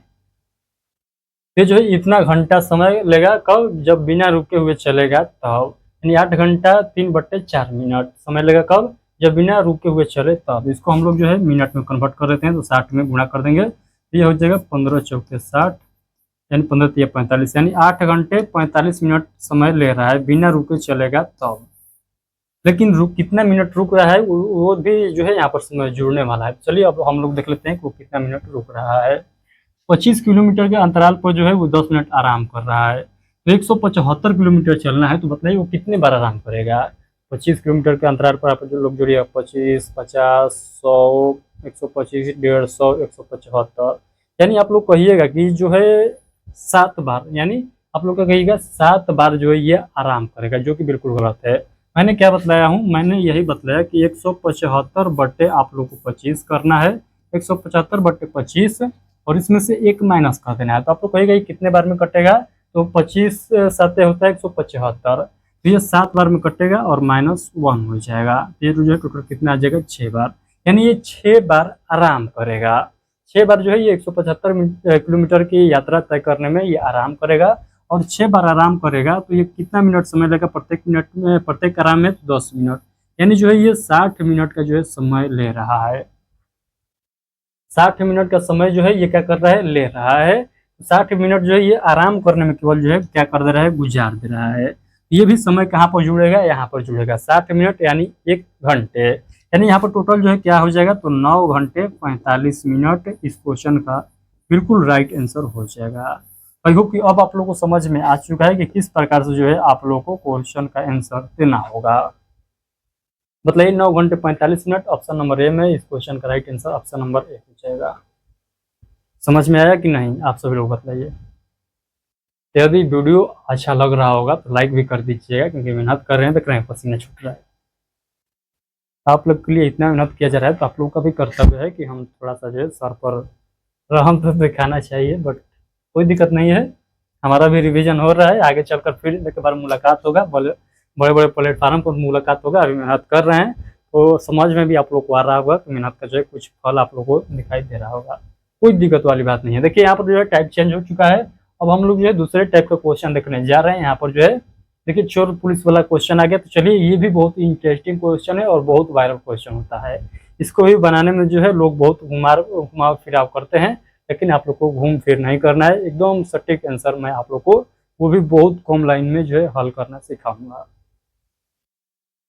ये जो है इतना घंटा समय लेगा, कब, जब बिना रुके हुए चलेगा तब। यानी 8 घंटा 3/4 मिनट समय लेगा, कब, जब बिना रुके हुए चले तब। इसको हम लोग जो है मिनट में कन्वर्ट कर देते हैं, तो 60 में गुणा कर देंगे, तो ये हो जाएगा 15 चौके 60, यानी 15 या 45, यानी 8 घंटे 45 मिनट समय ले रहा है, बिना रुके चलेगा तब। लेकिन कितना मिनट रुक रहा है वो भी जो है यहाँ पर समय जुड़ने वाला है। चलिए अब हम लोग देख लेते हैं कि वो कितना मिनट रुक रहा है। 25 किलोमीटर के अंतराल पर जो है वो 10 मिनट आराम कर रहा है। तो 175 किलोमीटर चलना है, तो बताइए वो कितने बार आराम करेगा। 25 किलोमीटर के अंतराल पर आप जो लोग जोड़िए, 25, 50, 100, 125, 150, 175, यानी आप लोग कहिएगा कि जो है 7 बार, यानी आप लोग का कहिएगा 7 बार जो है ये आराम करेगा, जो कि बिल्कुल गलत है। मैंने क्या बतलाया हूँ, मैंने यही बतलाया कि 175 बटे आप लोग को 25 करना है, 175 बटे 25, और इसमें से 1 माइनस कर देना है। तो आप लोग कहिएगा ये कितने बार में कटेगा, तो 25 7 होता है 175, तो ये 7 बार में कटेगा और -1 हो जाएगा। ये जो है टोटल कितना आ जाएगा, 6 बार, यानी ये 6 बार आराम करेगा। 6 बार जो है ये 175 किलोमीटर की यात्रा तय करने में ये आराम करेगा, और 6 बार आराम करेगा तो ये कितना मिनट समय लगेगा प्रत्येक मिनट में, प्रत्येक आराम में 10 मिनट, यानी जो है ये 60 मिनट का जो है समय ले रहा है। 60 मिनट का समय जो है ये क्या कर रहा है, ले रहा है। 60 मिनट जो है ये आराम करने में केवल जो है क्या कर दे रहा है, गुजार दे रहा है। ये भी समय कहाँ पर जुड़ेगा, यहाँ पर जुड़ेगा। 60 मिनट यानी 1 घंटे, यानी यहाँ पर टोटल जो है क्या हो जाएगा, तो 9 घंटे 45 मिनट इस क्वेश्चन का बिल्कुल राइट आंसर हो जाएगा। आई होप कि अब आप लोगों को समझ में आ चुका है कि किस प्रकार से जो है आप लोगों को क्वेश्चन का आंसर देना होगा। मतलब 9 घंटे 45 मिनट, ऑप्शन नंबर ए में इस क्वेश्चन का right answer option number A हो जाएगा। समझ में आया कि नहीं, आप सभी लोग बताइए। यदि वीडियो अच्छा लग रहा होगा तो लाइक भी कर दीजिएगा, क्योंकि मेहनत कर रहे हैं तो कहीं पसीना छूट रहा है। आप लोग के लिए इतना मेहनत किया जा रहा है तो आप लोगों का भी कर्तव्य है कि हम थोड़ा सा जो है सर पर रहम तो दिखाना चाहिए, बट कोई दिक्कत नहीं है, हमारा भी रिवीजन हो रहा है। आगे चलकर फिर एक बार मुलाकात होगा, बड़े बड़े प्लेटफार्म पर मुलाकात होगा। अभी मेहनत कर रहे हैं तो समझ में भी आप लोग को आ रहा होगा कि मेहनत का जो है कुछ फल आप लोग को दिखाई दे रहा होगा। कोई दिक्कत वाली बात नहीं है। देखिए यहाँ पर जो है टाइप चेंज हो चुका है। अब हम लोग जो है दूसरे टाइप का क्वेश्चन देखने जा रहे हैं। यहाँ पर जो है देखिए चोर पुलिस वाला क्वेश्चन आ गया। तो चलिए ये भी बहुत इंटरेस्टिंग क्वेश्चन है और बहुत वायरल क्वेश्चन होता है। इसको भी बनाने में जो है लोग बहुत घुमाव फिराव करते हैं, लेकिन आप लोग को घूम फिर नहीं करना है। एकदम सटीक आंसर मैं आप लोग को वो भी बहुत कम लाइन में जो है हल करना सिखाऊंगा।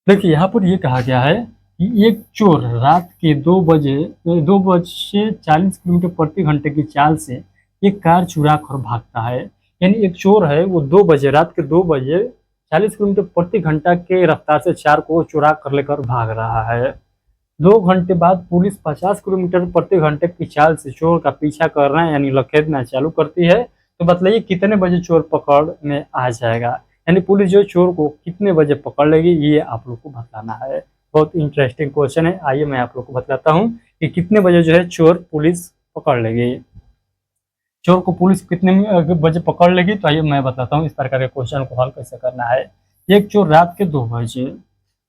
देखिए यहाँ पर ये कहा गया है कि एक चोर रात के 2 बजे 40 किलोमीटर प्रति घंटे की चाल से एक कार चुरा कर भागता है। यानी एक चोर है वो 2 बजे, रात के 2 बजे 40 किलोमीटर प्रति घंटा के रफ्तार से कार को चुरा कर लेकर भाग रहा है। 2 घंटे बाद पुलिस 50 किलोमीटर प्रति घंटे की चाल से चोर का पीछा करना यानी लखेदना चालू करती है। तो बताइए कितने बजे चोर पकड़ में आ जाएगा, यानी पुलिस जो चोर को कितने बजे पकड़ लेगी, ये आप लोग को बताना है। बहुत इंटरेस्टिंग क्वेश्चन है। आइए मैं आप लोग को बताता हूँ कि कितने बजे जो है चोर पुलिस पकड़ लेगी। चोर को पुलिस कितने बजे पकड़ लेगी, तो आइए मैं बताता हूँ इस प्रकार के क्वेश्चन को हल कैसे करना है। एक चोर रात के 2 बजे,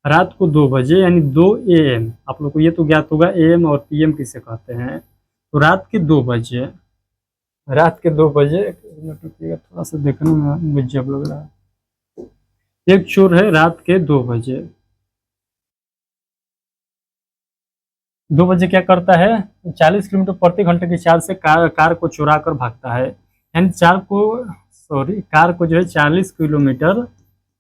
रात को 2 बजे यानी 2 AM, आप लोग को ये तो ज्ञात होगा AM और PM किसे कहते हैं। तो रात के 2 बजे, रात के 2 बजे, थोड़ा सा देखने में मुझे अब लग रहा है। एक चोर है रात के 2 बजे, 2 बजे क्या करता है, 40 किलोमीटर प्रति घंटे की चाल से कार को चुरा कर भागता है। यानी कार को जो है 40 किलोमीटर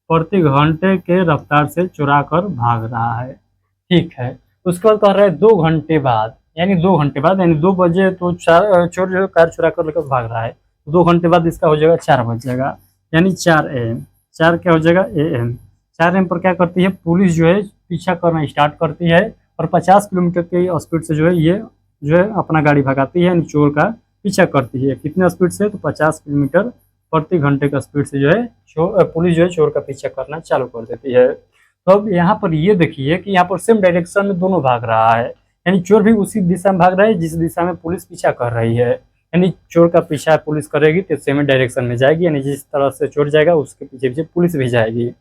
प्रति घंटे के रफ्तार से चुरा कर भाग रहा है। ठीक है, उसके बाद कह रहा है 2 घंटे बाद, यानी 2 घंटे बाद, यानी 2 बजे तो चोर जो है कार चुरा कर लेकर भाग रहा है। 2 घंटे बाद इसका हो जाएगा 4 बज जाएगा, यानी 4 AM। 4 क्या हो जाएगा, AM। 4 AM पर क्या करती है पुलिस जो है पीछा करना स्टार्ट करती है, और 50 किलोमीटर की स्पीड से जो है ये जो है अपना गाड़ी भगाती है, यानी चोर का पीछा करती है। कितने स्पीड से, तो 50 किलोमीटर प्रति घंटे का स्पीड से जो है पुलिस जो है चोर का पीछा करना चालू कर देती है। तो अब यहाँ पर ये देखिए कि यहाँ पर सेम डायरेक्शन में दोनों भाग रहा है, यानी चोर भी उसी दिशा में भाग रहा है जिस दिशा में पुलिस पीछा कर रही है। यानी चोर का पीछा पुलिस करेगी तो सेम डायरेक्शन में जाएगी, यानी जिस तरह से चोर जाएगा उसके पीछे पीछे पुलिस भी जाएगी।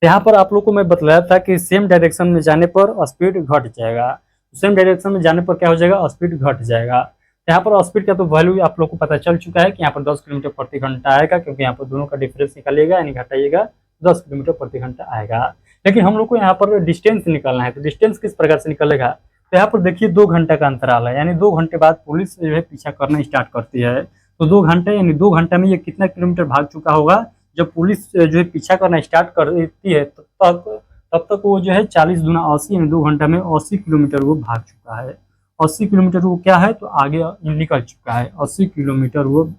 यहाँ पर आप लोग को मैं बतलाया था कि सेम डायरेक्शन में जाने पर स्पीड घट जाएगा। सेम डायरेक्शन में जाने पर क्या हो जाएगा, स्पीड घट जाएगा। यहाँ पर स्पीड का तो वैल्यू आप लोग को पता चल चुका है कि यहाँ पर 10 किलोमीटर प्रति घंटा आएगा, क्योंकि यहाँ पर दोनों का डिफरेंस निकालिएगा, यानी घटाइएगा 10 किलोमीटर प्रति घंटा आएगा। लेकिन हम लोग को यहाँ पर डिस्टेंस निकालना है, तो डिस्टेंस किस प्रकार से निकलेगा, तो यहाँ पर देखिए 2 घंटे का अंतराल है, यानी 2 घंटे बाद पुलिस जो है पीछा करना स्टार्ट करती है। तो 2 घंटे यानी 2 घंटे में ये कितना किलोमीटर भाग चुका होगा। जब पुलिस जो है पीछा करना स्टार्ट कर देती है तब तक वो जो है 40 दूना 80 यानी 2 घंटा में 80 किलोमीटर वो भाग चुका है। 80 किलोमीटर वो क्या है तो आगे निकल चुका है, 80 किलोमीटर वो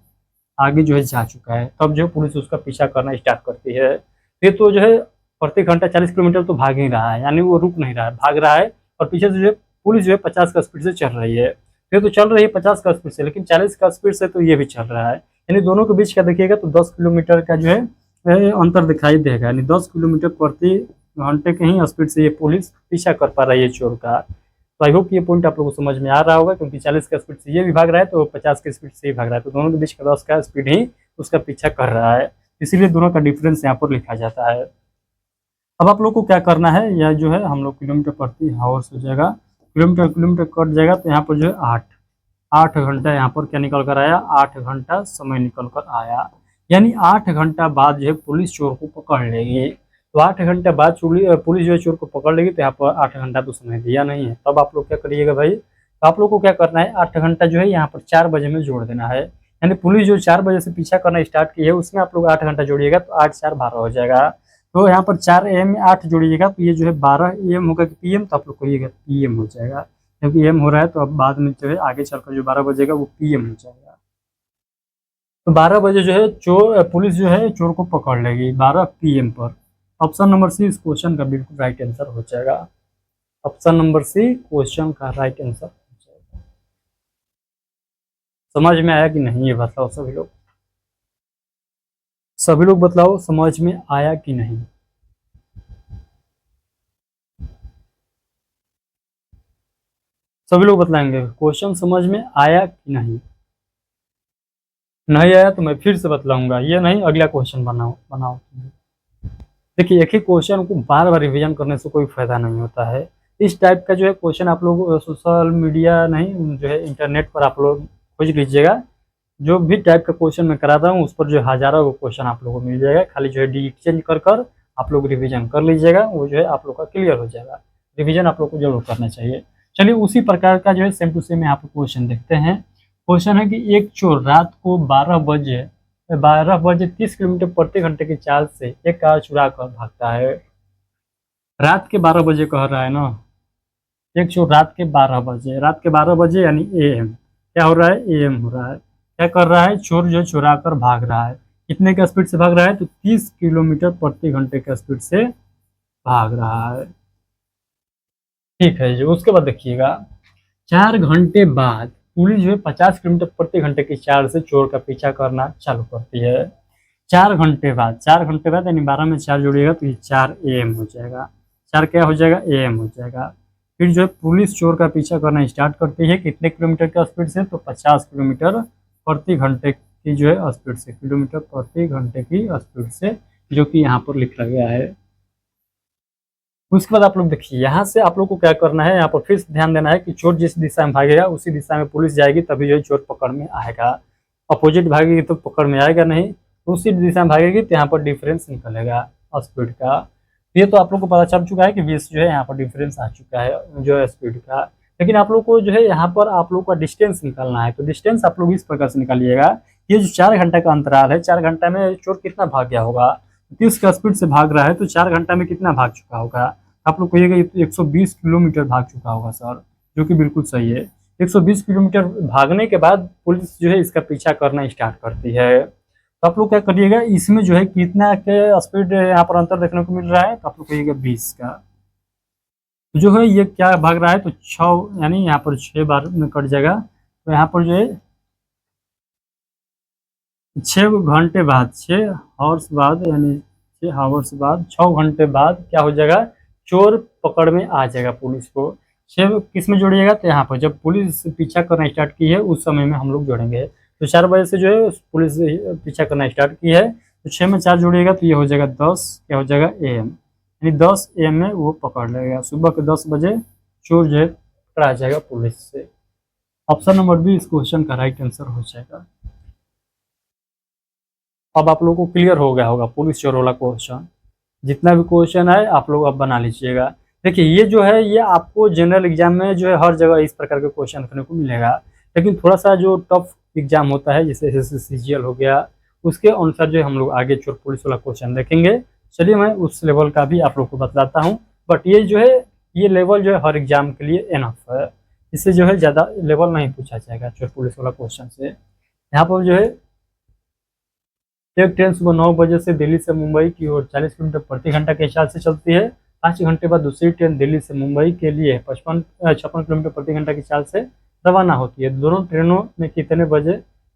आगे जो है जा चुका है। तब जो पुलिस उसका पीछा करना स्टार्ट करती है। फिर तो जो है प्रति घंटा 40 किलोमीटर तो भाग ही रहा है, यानी वो रुक नहीं रहा है, भाग रहा है। और पीछे से जो है पुलिस जो है 50 का स्पीड से चल रही है। ये तो चल रही है 50 का स्पीड से, लेकिन 40 का स्पीड से तो ये भी चल रहा है। यानी दोनों के बीच का देखिएगा तो 10 किलोमीटर का जो है अंतर दिखाई देगा। यानी 10 किलोमीटर प्रति घंटे के ही स्पीड से ये पुलिस पीछा कर पा रही है चोर का। तो आई होप ये पॉइंट आप लोगों को समझ में आ रहा होगा, क्योंकि 40 का स्पीड से ये भी भाग रहा है तो 50 की स्पीड से ही भाग रहा है, तो दोनों के बीच का 10 का स्पीड ही उसका पीछा कर रहा है। इसीलिए दोनों का डिफरेंस यहाँ पर लिखा जाता है। अब आप लोग को क्या करना है, या जो है हम लोग किलोमीटर प्रति हावर्स हो जाएगा, किलोमीटर किलोमीटर कट जाएगा तो यहाँ पर जो है 8 घंटा यहाँ पर क्या निकल कर आया, 8 घंटा समय निकल कर आया। यानी 8 घंटा बाद जो है पुलिस चोर को पकड़ लेगी। तो 8 घंटे बाद पुलिस जो है चोर को पकड़ लेगी, तो यहाँ पर 8 घंटा तो समय दिया नहीं है। तब आप लोग क्या करिएगा भाई, तो आप लोग को क्या करना है, 8 घंटा जो है यहाँ पर 4 बजे में जोड़ देना है। यानी पुलिस जो 4 बजे से पीछा करना स्टार्ट की है उसमें आप लोग 8 घंटा जोड़िएगा तो 8 4 12 हो जाएगा। तो यहाँ पर 4 AM में 8 जोड़िएगा तो ये जो है 12 AM होगा कि PM, तो आप लोग कहिएगा PM हो जाएगा, क्योंकि AM हो रहा है। तो अब बाद में जो है आगे चलकर जो 12 बजेगा वो PM हो जाएगा। तो 12 बजे जो है पुलिस जो है चोर को पकड़ लेगी 12 PM पर। ऑप्शन नंबर सी इस क्वेश्चन का बिल्कुल राइट आंसर हो जाएगा। ऑप्शन नंबर सी क्वेश्चन का राइट आंसर हो जाएगा। समझ में आया कि नहीं ये बताओ सभी लोग, सभी लोग बतलाओ समझ में आया कि नहीं। सभी लोग बतलाएंगे क्वेश्चन समझ में आया कि नहीं। नहीं आया तो मैं फिर से बतलाऊंगा, ये नहीं अगला क्वेश्चन बनाओ। देखिए एक ही क्वेश्चन को बार बार रिवीजन करने से कोई फायदा नहीं होता है। इस टाइप का जो है क्वेश्चन आप लोग सोशल मीडिया नहीं जो है इंटरनेट पर आप लोग खोज लीजिएगा। जो भी टाइप का क्वेश्चन मैं कराता हूँ उस पर जो हजारों क्वेश्चन आप लोगों को मिल जाएगा। खाली जो है डी चेंज कर आप लोग रिविजन कर लीजिएगा, वो जो है आप लोग का क्लियर हो जाएगा। रिविजन आप लोग को जरूर करना चाहिए। चलिए उसी प्रकार का जो है सेम टू सेम यहाँ पर क्वेश्चन देखते हैं। क्वेश्चन है कि एक चोर रात को 12 बजे 30 किलोमीटर प्रति घंटे की चाल से एक कार चुरा कर भागता है। रात के 12 बजे कह रहा है ना, एक चोर रात के 12 बजे यानी AM, क्या हो रहा है AM हो रहा है। क्या कर रहा है चोर जो चुरा कर भाग रहा है, कितने का स्पीड से भाग रहा है तो 30 किलोमीटर प्रति घंटे के स्पीड से भाग रहा है। ठीक है जो उसके बाद देखिएगा 4 घंटे बाद पुलिस जो है 50 किलोमीटर प्रति घंटे की चाल से चोर का पीछा करना चालू करती है। 4 घंटे बाद यानी 12 में 4 जोड़िएगा तो ये 4 AM हो जाएगा। 4 क्या हो जाएगा AM हो जाएगा। फिर जो है पुलिस चोर का पीछा करना स्टार्ट करती है कितने किलोमीटर का स्पीड से, तो 50 किलोमीटर प्रति घंटे की जो है स्पीड से, किलोमीटर प्रति घंटे की स्पीड से, जो कि यहाँ पर लिखा गया है। उसके बाद आप लोग देखिए यहाँ से आप लोग को क्या करना है, यहाँ पर फिर से ध्यान देना है कि चोर जिस दिशा में भागेगा उसी दिशा में पुलिस जाएगी, तभी जो है चोर पकड़ में आएगा। अपोजिट भागेगी तो पकड़ में आएगा नहीं, उसी दिशा में भागेगी तो यहाँ पर डिफरेंस निकलेगा स्पीड का। ये तो आप लोग को पता चल चुका है कि 20 जो है यहाँ पर डिफरेंस आ चुका है जो है स्पीड का। लेकिन आप लोग को जो है यहाँ पर आप लोग का डिस्टेंस निकालना है। तो डिस्टेंस आप लोग इस प्रकार से निकालिएगा, ये जो 4 घंटा का अंतराल है, 4 घंटा में चोर कितना भाग गया होगा, 30 का स्पीड से भाग रहा है तो 4 घंटा में कितना भाग चुका होगा। आप लोग कहिएगा 120 किलोमीटर भाग चुका होगा सर, जो कि बिल्कुल सही है। 120 किलोमीटर भागने के बाद पुलिस जो है इसका पीछा करना स्टार्ट करती है। तो आप लोग क्या करिएगा, इसमें जो है कितना के स्पीड यहाँ पर अंतर देखने को मिल रहा है, तो आप लोग कहिएगा 20 का। जो है ये क्या भाग रहा है तो 6 यानी यहाँ पर 6 बार में कट जाएगा। तो यहाँ पर जो है 6 घंटे बाद, 6 आवर्स बाद, यानी 6 आवर्स बाद 6 घंटे बाद क्या हो जाएगा, चोर पकड़ में आ जाएगा पुलिस को। 6 किस में जोड़िएगा, तो यहाँ पर जब पुलिस पीछा करना स्टार्ट की है उस समय में हम लोग जोड़ेंगे। तो 4 बजे से जो है पुलिस पीछा करना स्टार्ट की है, तो 6 में 4 जोड़िएगा तो ये हो जाएगा 10, क्या हो जाएगा AM, यानी 10 AM में वो पकड़ लेगा। सुबह के 10 बजे चोर जो है पकड़ा जाएगा पुलिस से। ऑप्शन नंबर बी इस क्वेश्चन का राइट आंसर हो जाएगा। अब आप लोगों को क्लियर हो गया होगा पुलिस चोर वाला क्वेश्चन। जितना भी क्वेश्चन है आप लोग अब बना लीजिएगा। देखिए ये जो है ये आपको जनरल एग्जाम में जो है हर जगह इस प्रकार के क्वेश्चन देखने को मिलेगा, लेकिन थोड़ा सा जो टफ एग्जाम होता है, जैसे SSC CGL हो गया, उसके अनुसार जो है हम लोग आगे चोर पुलिस वाला क्वेश्चन देखेंगे। चलिए मैं उस लेवल का भी आप लोग को बताता हूँ, बट ये जो है ये लेवल जो है हर एग्जाम के लिए इनफ है, इससे जो है ज़्यादा लेवल नहीं पूछा जाएगा चोर पुलिस वाला क्वेश्चन से। यहाँ पर जो है एक ट्रेन सुबह 9 बजे से दिल्ली से मुंबई की ओर 40 किलोमीटर प्रति घंटा के हिसाब से चलती है। 5 घंटे बाद दूसरी ट्रेन दिल्ली से मुंबई के लिए 56 किलोमीटर प्रति घंटा की चाल से रवाना होती है। दोनों ट्रेनों में कितने बजे,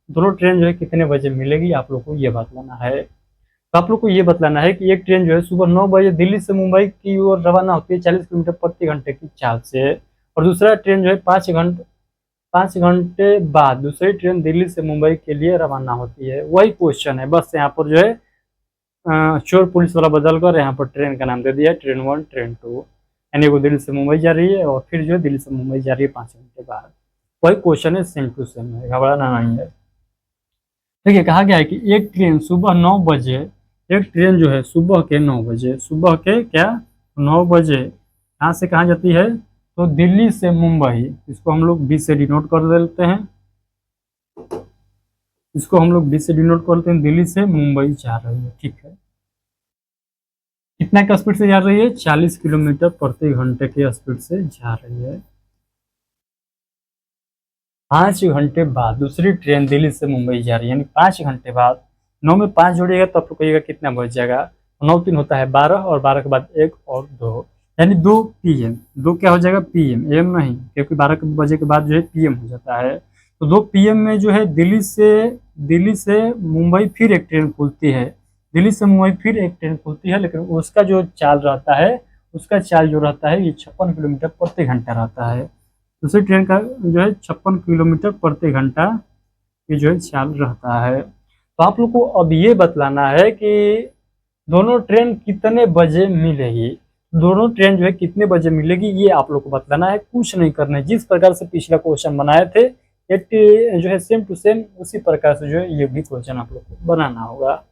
दोनों ट्रेन जो है कितने बजे मिलेगी, आप लोग को ये बतलाना है। तो आप लोग को ये बतलाना है कि एक ट्रेन जो है सुबह 9 बजे दिल्ली से मुंबई की ओर रवाना होती है 40 किलोमीटर प्रति घंटे की चाल से, और दूसरा ट्रेन जो है 5 घंटे बाद दूसरी ट्रेन दिल्ली से मुंबई के लिए रवाना होती है। वही क्वेश्चन है, बस यहाँ पर जो है चोर पुलिस वाला बदल कर यहाँ पर ट्रेन का नाम दे दिया है ट्रेन 1 ट्रेन 2, यानी वो दिल्ली से मुंबई जा रही है और फिर जो है दिल्ली से मुंबई जा रही है 5 घंटे बाद। वही क्वेश्चन है, सेम टू सेम है, घबराना नहीं है। देखिए कहा गया है कि एक ट्रेन सुबह 9 बजे, एक ट्रेन जो है सुबह के 9 बजे, सुबह के क्या 9 बजे यहाँ से कहाँ जाती है, तो दिल्ली से मुंबई, इसको हम लोग बी से डिनोट कर देते हैं, इसको हम लोग बी से डिनोट करते हैं, दिल्ली से मुंबई जा रही है, ठीक है। कितना का स्पीड से जा रही है, 40 किलोमीटर प्रति घंटे के स्पीड से जा रही है। 5 घंटे बाद दूसरी ट्रेन दिल्ली से मुंबई जा रही है, यानी 5 घंटे बाद 9 में 5 जोड़िएगा तो आप लोग कहिएगा कितना बच जाएगा, 9 3 होता है 12, और 12 के बाद 1 और 2, यानी 2 PM, 2 क्या हो जाएगा PM, AM नहीं, क्योंकि 12 बजे के बाद जो है PM हो जाता है। तो 2 PM में जो है दिल्ली से मुंबई फिर एक ट्रेन खुलती है, दिल्ली से मुंबई फिर एक ट्रेन खुलती है, लेकिन उसका जो चाल रहता है, उसका चाल जो रहता है ये 56 किलोमीटर प्रति घंटा रहता है। दूसरी ट्रेन का जो है 56 किलोमीटर प्रति घंटा ये जो है चाल रहता है। तो आप लोग को अब ये बतलाना है कि दोनों ट्रेन कितने बजे मिलेगी, दोनों ट्रेन जो है कितने बजे मिलेगी, ये आप लोग को बतलाना है, कुछ नहीं करना है। जिस प्रकार से पिछला क्वेश्चन बनाए थे जो है सेम टू सेम उसी प्रकार से जो है ये भी क्वेश्चन आप लोग को बनाना होगा।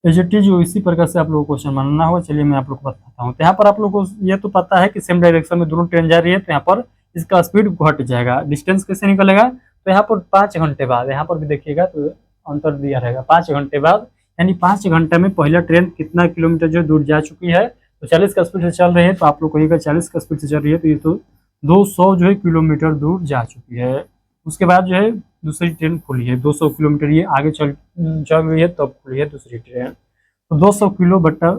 जो इसी प्रकार से आप लोगों को क्वेश्चन बनाना होगा। चलिए मैं आप लोग को बताता हूँ। तो यहाँ पर आप लोग को ये तो पता है कि सेम डायरेक्शन में दोनों ट्रेन जा रही है, तो यहाँ पर इसका स्पीड घट जाएगा। डिस्टेंस कैसे निकलेगा, तो यहाँ पर 5 घंटे बाद, यहाँ पर भी देखिएगा तो अंतर दिया रहेगा 5 घंटे बाद, यानी 5 घंटे में पहला ट्रेन कितना किलोमीटर जो दूर जा चुकी है, तो 40 का स्पीड से चल रही है, तो आप लोग कहिएगा 40 का स्पीड से चल रही है, तो ये तो 200 जो है किलोमीटर दूर जा चुकी है। उसके बाद जो है दूसरी ट्रेन खुली है, 200 किलोमीटर ये आगे चल रही है, तब खुली है दूसरी ट्रेन। तो 200 किलो बट्टा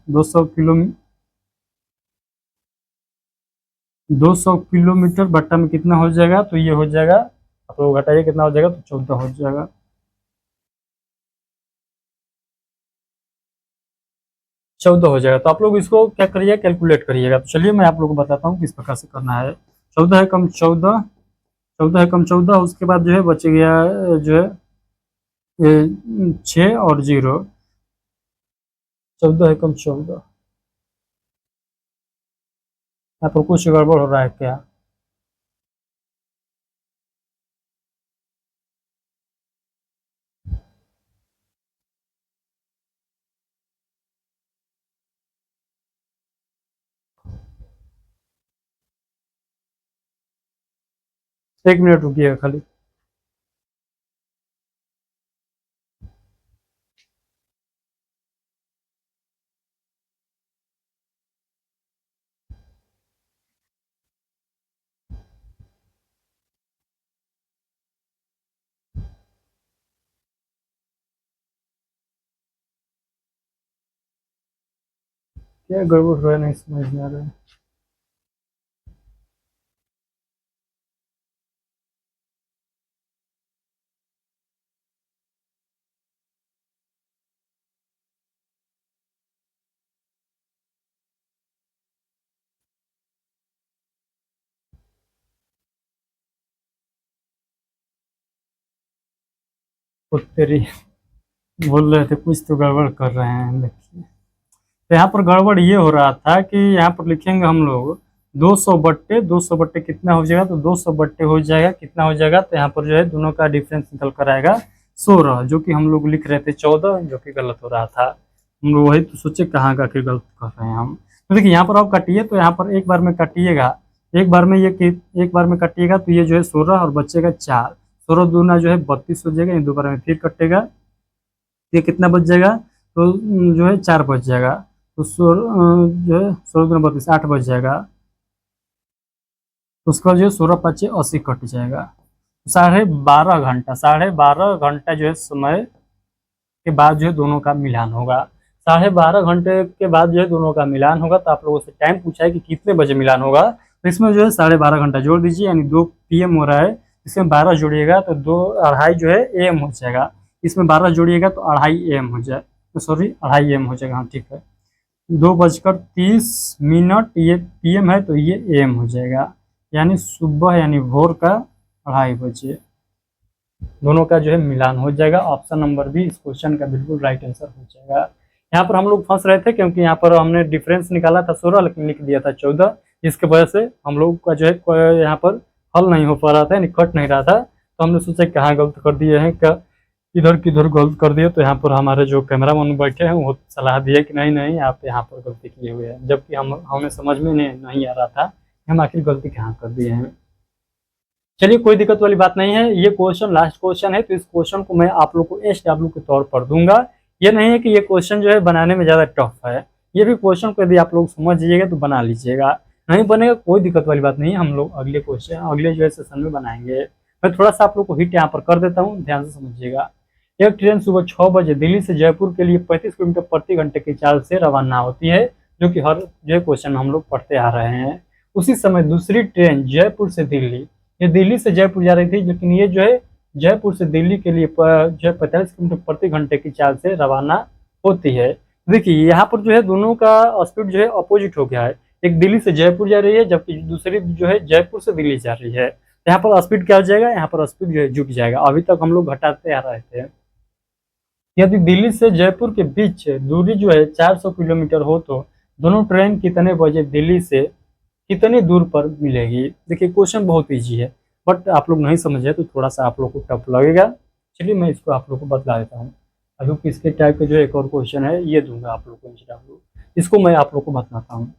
200 किलो 200 किलोमीटर बट्टा में कितना हो जाएगा, तो ये हो जाएगा, आप लोग घटाइए कितना हो जाएगा, तो 14 हो जाएगा। 14 हो जाएगा। तो आप लोग इसको क्या करिए, कैलकुलेट करिएगा। तो चलिए मैं आप लोग को बताता हूँ किस प्रकार से करना है। 14 है कम 14, 14 है कम 14, उसके बाद जो है बच गया जो है 6 और 0, 14 है कम 14। यहाँ पर कुछ गड़बड़ हो रहा है क्या, एक मिनट रुकिएगा खाली। क्या गड़बड़ हो रहा है, नहीं समझ में आ रहा है। खुद तेरी बोल रहे थे कुछ तो गड़बड़ कर रहे हैं, देखिए। तो यहाँ पर गड़बड़ ये हो रहा था कि यहाँ पर लिखेंगे हम लोग 200 बट्टे कितना हो जाएगा, तो 200 बट्टे हो जाएगा, कितना हो जाएगा, तो यहाँ पर जो है दोनों का डिफरेंस निकल कर आएगा 16, जो कि हम लोग लिख रहे थे 14, जो कि गलत हो रहा था। हम लोग वही तो सोचे कहाँ का कि गलत कर रहे हैं हम। तो देखिए यहाँ पर आप काटिए, तो यहाँ पर एक बार में काटिएगा एक बार में कटिएगा तो ये जो है 16 और बचेगा 4। 16 दूना जो है 32 हो जाएगा, इन दोबारा में फिर कटेगा, ये कितना बच जाएगा, तो जो है 4 बच जाएगा, तो 16 जो है 16 दूना 32, 8 बच जाएगा। तो उसका जो है 16 5 80 कट जाएगा। 12.5 घंटा, 12.5 घंटा जो है समय के बाद जो है दोनों का मिलान होगा। 12.5 घंटे के बाद जो है दोनों का मिलान होगा। तो आप लोगों से टाइम पूछा है कि कितने बजे मिलान होगा, तो इसमें जो है 12.5 घंटा जोड़ दीजिए, यानी 2 PM हो रहा है। इसमें 12 जोड़िएगा तो 2 2:30 जो है AM हो जाएगा। इसमें 12 जोड़िएगा तो 2:30 AM हो जाए, तो सॉरी 2:30 AM हो जाएगा, हाँ ठीक है। 2:30 ये PM है तो ये AM हो जाएगा, यानी सुबह यानी भोर का 2:30 बजे दोनों का जो है मिलान हो जाएगा। ऑप्शन नंबर बी इस क्वेश्चन का बिल्कुल राइट आंसर हो जाएगा। यहाँ पर हम लोग फंस रहे थे क्योंकि यहाँ पर हमने डिफरेंस निकाला था 16 लेकिन लिख दिया था 14, जिसके वजह से हम लोग का जो है यहाँ पर हल नहीं हो पा रहा था, यानी कट नहीं रहा था। तो हमने सोचा कहाँ गलत कर दिए हैं, क्या इधर किधर गलत कर दिए। तो यहाँ पर हमारे जो कैमरा मैन बैठे हैं वो सलाह दिए कि नहीं नहीं आप यहाँ पर गलती किए हुए हैं, जबकि हमें समझ में नहीं आ रहा था कि हम आखिर गलती कहाँ कर दिए हैं। चलिए कोई दिक्कत वाली बात नहीं है, ये क्वेश्चन लास्ट क्वेश्चन है, तो इस क्वेश्चन को मैं आप लोग को SW के तौर पर दूंगा। ये नहीं है कि ये क्वेश्चन जो है बनाने में ज़्यादा टफ है, ये भी क्वेश्चन को यदि आप लोग समझ लीजिएगा तो बना लीजिएगा, नहीं बनेगा कोई दिक्कत वाली बात नहीं है। हम लोग अगले क्वेश्चन अगले जो है सेशन में बनाएंगे। मैं थोड़ा सा आप लोग को हिट यहाँ पर कर देता हूँ, ध्यान से समझिएगा। एक ट्रेन सुबह 6 बजे दिल्ली से जयपुर के लिए 35 किलोमीटर प्रति घंटे की चाल से रवाना होती है, जो कि हर जो है क्वेश्चन हम लोग पढ़ते आ रहे हैं। उसी समय दूसरी ट्रेन जयपुर से दिल्ली, ये दिल्ली से जयपुर जा रही थी, लेकिन ये जो है जयपुर से दिल्ली के लिए जो है 45 किलोमीटर प्रति घंटे की चाल से रवाना होती है। देखिए यहाँ पर जो है दोनों का स्पीड जो है अपोजिट हो गया है, एक दिल्ली से जयपुर जा रही है जबकि दूसरी जो है जयपुर से दिल्ली जा रही है। यहाँ पर स्पीड क्या हो जाएगा, यहाँ पर स्पीड जो है जुट जाएगा। अभी तक हम लोग घटाते आ रहे थे। यदि दिल्ली से जयपुर के बीच दूरी जो है 400 किलोमीटर हो तो दोनों ट्रेन कितने बजे दिल्ली से कितनी दूर पर मिलेगी। देखिए क्वेश्चन बहुत इजी है, बट आप लोग नहीं समझे तो थोड़ा सा आप लोग को टफ लगेगा। चलिए मैं इसको आप लोग को बतला देता हूँ। अभी किसके टाइप का जो एक और क्वेश्चन है ये दूंगा आप लोग को, इसको मैं आप लोग को बताता हूँ,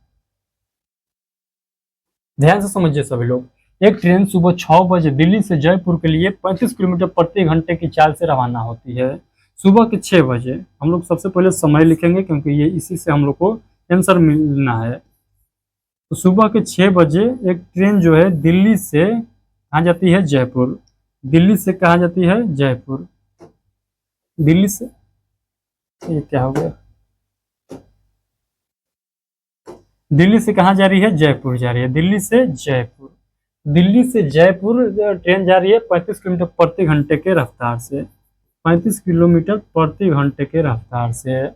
ध्यान से समझिए सभी लोग। एक ट्रेन सुबह 6 बजे दिल्ली से जयपुर के लिए 35 किलोमीटर प्रति घंटे की चाल से रवाना होती है। सुबह के 6 बजे हम लोग सबसे पहले समय लिखेंगे क्योंकि ये इसी से हम लोग को आंसर मिलना है। तो सुबह के 6 बजे एक ट्रेन जो है दिल्ली से कहाँ जाती है, जयपुर। दिल्ली से कहाँ जाती है, जयपुर। दिल्ली से ये क्या हो गया, दिल्ली से कहाँ जा रही है, जयपुर जा रही है। दिल्ली से जयपुर, दिल्ली से जयपुर ट्रेन जा रही है 35 किलोमीटर प्रति घंटे के रफ्तार से, 35 किलोमीटर प्रति घंटे के रफ्तार से,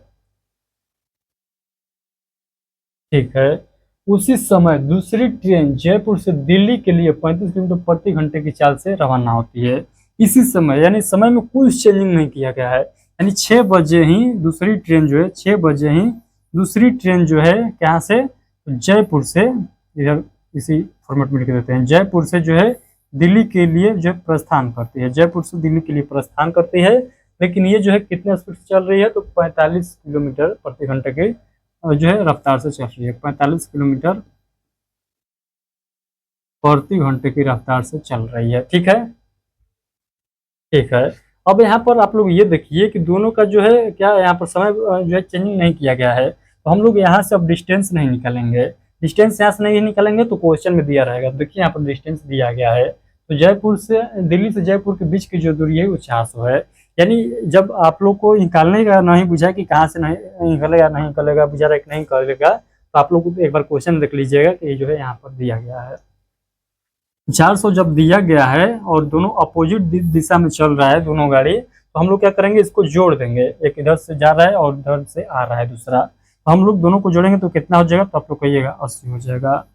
ठीक है। उसी समय दूसरी ट्रेन जयपुर से दिल्ली के लिए 35 किलोमीटर प्रति घंटे की चाल से रवाना होती है। इसी समय, यानी समय में कोई चेंजिंग नहीं किया गया है, यानी 6 बजे ही दूसरी ट्रेन जो है 6 बजे ही दूसरी ट्रेन जो है कहाँ से, जयपुर से, इधर इसी फॉर्मेट में लिख देते हैं, जयपुर से जो है दिल्ली के लिए जो है प्रस्थान करती है, जयपुर से दिल्ली के लिए प्रस्थान करती है। लेकिन ये जो है कितने स्पीड से चल रही है, तो 45 किलोमीटर प्रति घंटे के जो है रफ्तार से चल रही है, 45 किलोमीटर प्रति घंटे की रफ्तार से चल रही है, ठीक है, ठीक है। अब यहाँ पर आप लोग ये देखिए कि दोनों का जो है क्या यहाँ पर समय जो है चेंजिंग नहीं किया गया है। तो हम लोग यहाँ से अब डिस्टेंस नहीं निकालेंगे, डिस्टेंस यहाँ से नहीं निकालेंगे तो क्वेश्चन में दिया रहेगा। देखिए यहाँ पर डिस्टेंस दिया गया है, तो जयपुर से दिल्ली से जयपुर के बीच की जो दूरी है वो 400 है। यानी जब आप लोग को निकालने का नहीं बुझा कि कहाँ से नहीं निकलेगा, नहीं निकलेगा, बुझा रहा है कि नहीं निकलेगा, तो आप लोग को एक बार क्वेश्चन देख लीजिएगा कि ये जो है यहाँ पर दिया गया है। 400 जब दिया गया है और दोनों अपोजिट दिशा में चल रहा है दोनों गाड़ी, तो हम लोग क्या करेंगे, इसको जोड़ देंगे। एक इधर से जा रहा है और इधर से आ रहा है दूसरा, तो हम लोग दोनों को जोड़ेंगे तो कितना हो जाएगा, तो आप लोग कहिएगा 80 हो जाएगा।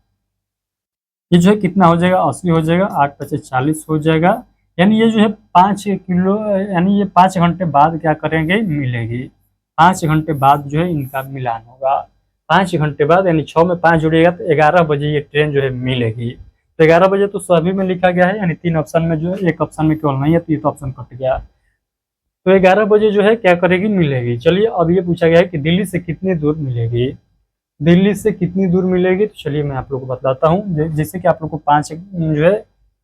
ये जो है कितना हो जाएगा, 80 हो जाएगा, 8 × 5 = 40 हो जाएगा। यानी ये जो है 5 किलो, यानी ये 5 घंटे बाद क्या करेंगे, मिलेगी। 5 घंटे बाद जो है इनका मिलान होगा। 5 घंटे बाद, यानी 6 में 5 जुड़ेगा तो 11 बजे ये ट्रेन जो है मिलेगी। तो 11 बजे तो सभी में लिखा गया है, यानी 3 ऑप्शन में जो है एक ऑप्शन में केवल नहीं है, तो ये तो ऑप्शन कट गया। तो 11 बजे जो है क्या करेगी, मिलेगी। चलिए अब ये पूछा गया है कि दिल्ली से कितनी दूर मिलेगी। दिल्ली से कितनी दूर मिलेगी, तो चलिए मैं आप लोग को बताता हूँ, जिससे कि आप लोग को 5 जो है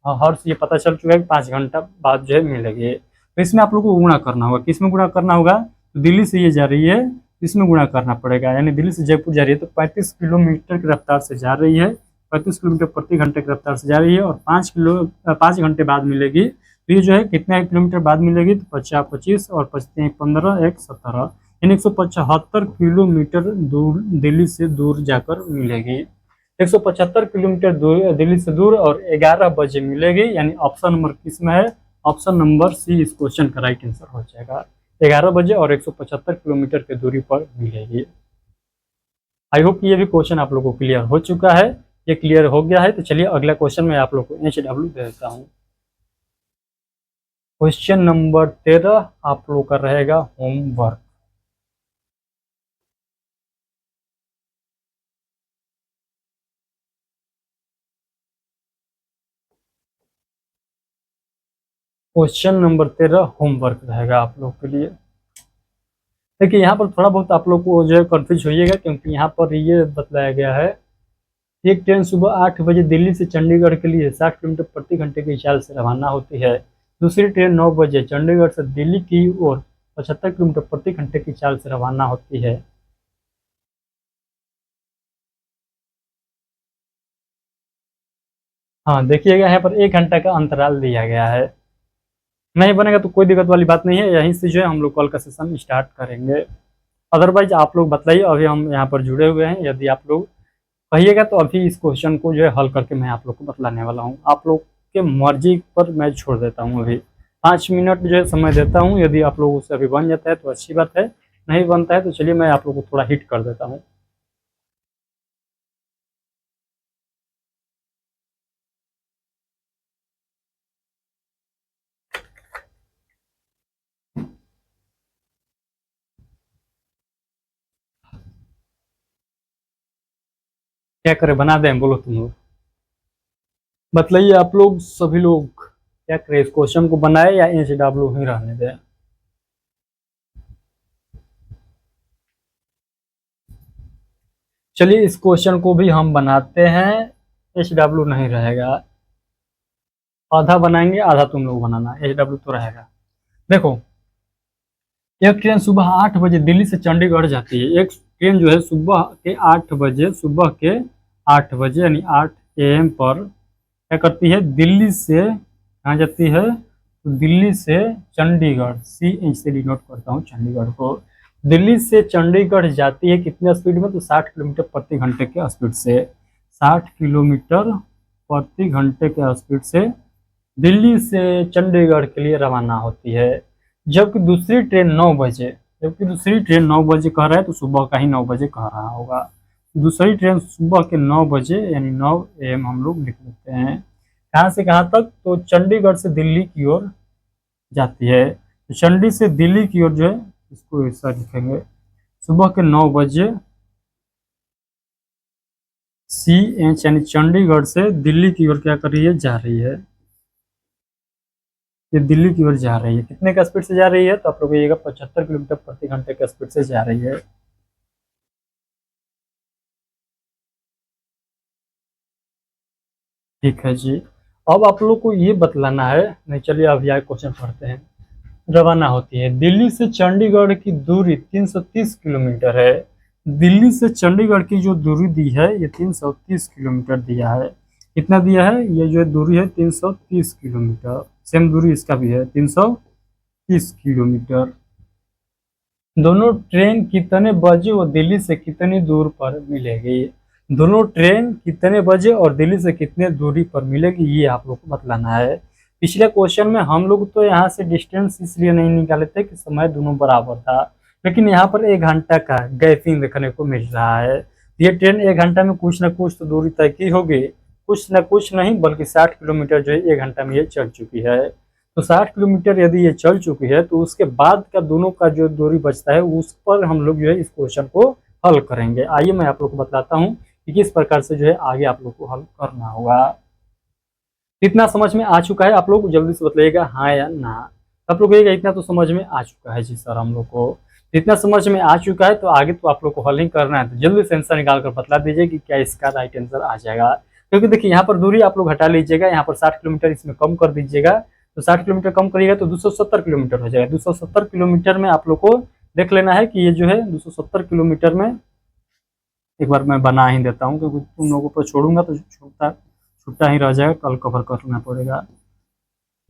हर्ष ये पता चल चुका है कि 5 घंटा बाद जो है मिलेगी। तो इसमें आप लोग को गुणा करना होगा। किसमें गुणा करना होगा, तो दिल्ली से ये जा रही है, इसमें गुणा करना पड़ेगा। यानी दिल्ली से जयपुर जा रही है तो 35 किलोमीटर की रफ्तार से जा रही है, 35 किलोमीटर प्रति घंटे की रफ्तार से जा रही है, और 5 घंटे बाद मिलेगी। तो ये जो है कितने किलोमीटर बाद मिलेगी, तो 50 25 और 25 15 1 17, यानी 175 किलोमीटर दूर दिल्ली से दूर जाकर मिलेगी। 175 किलोमीटर दूर दिल्ली से दूर और 11 बजे मिलेगी, यानी ऑप्शन नंबर किस में है, ऑप्शन नंबर सी इस क्वेश्चन का राइट आंसर हो जाएगा। 11 बजे और 175 किलोमीटर की दूरी पर मिलेगी। आई होप ये भी क्वेश्चन आप लोगों को क्लियर हो चुका है। ये क्लियर हो गया है तो चलिए अगला क्वेश्चन मैं आप लोग को HW दे देता हूँ। क्वेश्चन नंबर 13 आप लोग का रहेगा होमवर्क। क्वेश्चन नंबर 13 होमवर्क रहेगा आप लोग के लिए। देखिए यहाँ पर थोड़ा बहुत आप लोग को जो है कन्फ्यूज होइएगा, क्योंकि यहाँ पर ये बतलाया गया है, एक ट्रेन सुबह 8 बजे दिल्ली से चंडीगढ़ के लिए 60 किलोमीटर प्रति घंटे की चाल से रवाना होती है। दूसरी ट्रेन 9 बजे चंडीगढ़ से दिल्ली की ओर 75 किलोमीटर प्रति घंटे की चाल से रवाना होती है। हाँ देखिएगा यहाँ पर 1 घंटा का अंतराल दिया गया है। नहीं बनेगा तो कोई दिक्कत वाली बात नहीं है, यहीं से जो है हम लोग कल का सेशन स्टार्ट करेंगे। अदरवाइज आप लोग बताइए, अभी हम यहाँ पर जुड़े हुए हैं, यदि आप लोग कहिएगा तो अभी इस क्वेश्चन को जो है हल करके मैं आप लोग को बतलाने वाला हूँ। आप लोग के मर्जी पर मैं छोड़ देता हूँ, अभी 5 मिनट जो है समय देता हूँ। यदि आप लोगों से अभी बन जाता है तो अच्छी बात है, नहीं बनता है तो चलिए मैं आप लोग को थोड़ा हिट कर देता हूँ। क्या करें, बना दें, बोलो तुम लोग बतलाइए। आप लोग सभी लोग क्या करें, इस क्वेश्चन को बनाए या HW ही रहने दें। चलिए इस क्वेश्चन को भी हम बनाते हैं, HW नहीं रहेगा। आधा बनाएंगे, आधा तुम लोग बनाना, HW तो रहेगा। देखो, एक ट्रेन सुबह 8 बजे दिल्ली से चंडीगढ़ जाती है। एक ट्रेन जो है सुबह के 8 बजे, सुबह के 8 बजे यानी 8 AM पर क्या करती है, दिल्ली से कहाँ जाती है, तो दिल्ली से चंडीगढ़, C से डिनोट करता हूँ चंडीगढ़ को। दिल्ली से चंडीगढ़ जाती है कितने स्पीड में, तो 60 किलोमीटर प्रति घंटे के स्पीड से। 60 किलोमीटर प्रति घंटे के स्पीड से दिल्ली से चंडीगढ़ के लिए रवाना होती है। जबकि दूसरी ट्रेन 9 बजे, जबकि दूसरी ट्रेन 9 बजे कह रहा है तो सुबह का ही 9 बजे कह रहा होगा। दूसरी ट्रेन सुबह के 9 बजे यानी 9 AM हम लोग लिख लेते हैं। कहाँ से कहाँ तक, तो चंडीगढ़ से दिल्ली की ओर जाती है। तो चंडी से दिल्ली की ओर जो है इसको ऐसा लिखेंगे, सुबह के 9 बजे CH यानी चंडीगढ़ से दिल्ली की ओर क्या कर रही है, जा रही है। ये दिल्ली की ओर जा रही है, कितने का स्पीड से जा रही है, तो आप लोग कहिएगा 75 किलोमीटर प्रति घंटे के स्पीड से जा रही है। ठीक है जी। अब आप लोग को ये बतलाना है, नहीं चलिए अभी आगे क्वेश्चन पढ़ते हैं। रवाना होती है, दिल्ली से चंडीगढ़ की दूरी 330 किलोमीटर है। दिल्ली से चंडीगढ़ की जो दूरी दी है ये 330 किलोमीटर दिया है। कितना दिया है, ये जो दूरी है 330 किलोमीटर। सेम दूरी इसका भी है 330 किलोमीटर। दोनों ट्रेन कितने बजे और दिल्ली से कितनी दूर पर मिलेगी, दोनों ट्रेन कितने बजे और दिल्ली से कितने दूरी पर मिलेगी, ये आप लोग को बतलाना है। पिछले क्वेश्चन में हम लोग तो यहाँ से डिस्टेंस इसलिए नहीं निकाले थे कि समय दोनों बराबर था, लेकिन यहाँ पर 1 घंटा का गैपिंग देखने को मिल रहा है। ये ट्रेन 1 घंटा में कुछ न कुछ तो दूरी तय की होगी, कुछ न कुछ नहीं बल्कि 60 किलोमीटर जो है 1 घंटा में ये चल चुकी है। तो 60 किलोमीटर यदि ये चल चुकी है तो उसके बाद का दोनों का जो दूरी बचता है उस पर हम लोग जो है इस क्वेश्चन को हल करेंगे। आइए मैं आप लोग को बताता हूँ कि किस प्रकार से जो है आगे आप लोग को हल करना होगा। कितना समझ में आ चुका है, आप लोग जल्दी से बताइएगा हाँ या ना। आप लोग कहिएगा इतना तो समझ में आ चुका है जी सर हम लोग को। तो इतना समझ में आ चुका है, तो आगे तो आप लोग को हल ही करना है। तो जल्दी से आंसर निकाल कर बतला दीजिए कि क्या इसका राइट आंसर आ जाएगा। क्योंकि देखिए यहाँ पर दूरी आप लोग हटा लीजिएगा, यहाँ पर 60 किलोमीटर इसमें कम कर दीजिएगा, तो 60 किलोमीटर कम करिएगा तो 270 किलोमीटर हो जाएगा। 270 किलोमीटर में आप लोग को देख लेना है कि ये जो है 270 किलोमीटर में, एक बार मैं बना ही देता हूँ क्योंकि तुम लोगों पर छोड़ूंगा तो छूटा ही रह जाएगा, कल कवर करना पड़ेगा।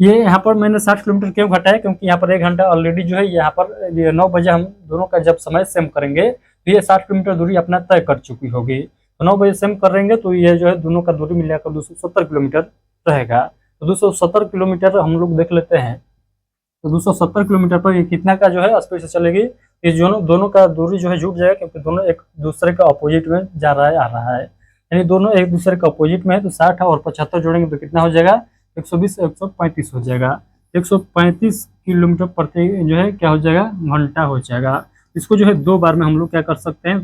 ये यहाँ पर मैंने 60 किलोमीटर क्यों घटाया, क्योंकि यहाँ पर 1 घंटा ऑलरेडी जो है यहाँ पर 9 बजे हम दोनों का जब समय सेम करेंगे तो ये 60 किलोमीटर दूरी अपना तय कर चुकी होगी। तो 9 बजे सेम करेंगे तो ये जो है दोनों का दूरी मिलाकर 270 किलोमीटर रहेगा। तो 270 किलोमीटर हम लोग देख लेते हैं। तो 270 किलोमीटर पर ये कितना का जो है स्पीड से चलेगी, ये दोनों का दूरी जो है झुक जाएगा, क्योंकि दोनों एक दूसरे का अपोजिट में जा रहा है आ रहा है, यानी दोनों एक दूसरे का अपोजिट में है। तो 60 और 75 जोड़ेंगे तो कितना हो जाएगा, 120 135 हो जाएगा। 135 किलोमीटर प्रति जो है क्या हो जाएगा, घंटा हो जाएगा। इसको जो है 2 बार में हम लोग क्या कर सकते हैं,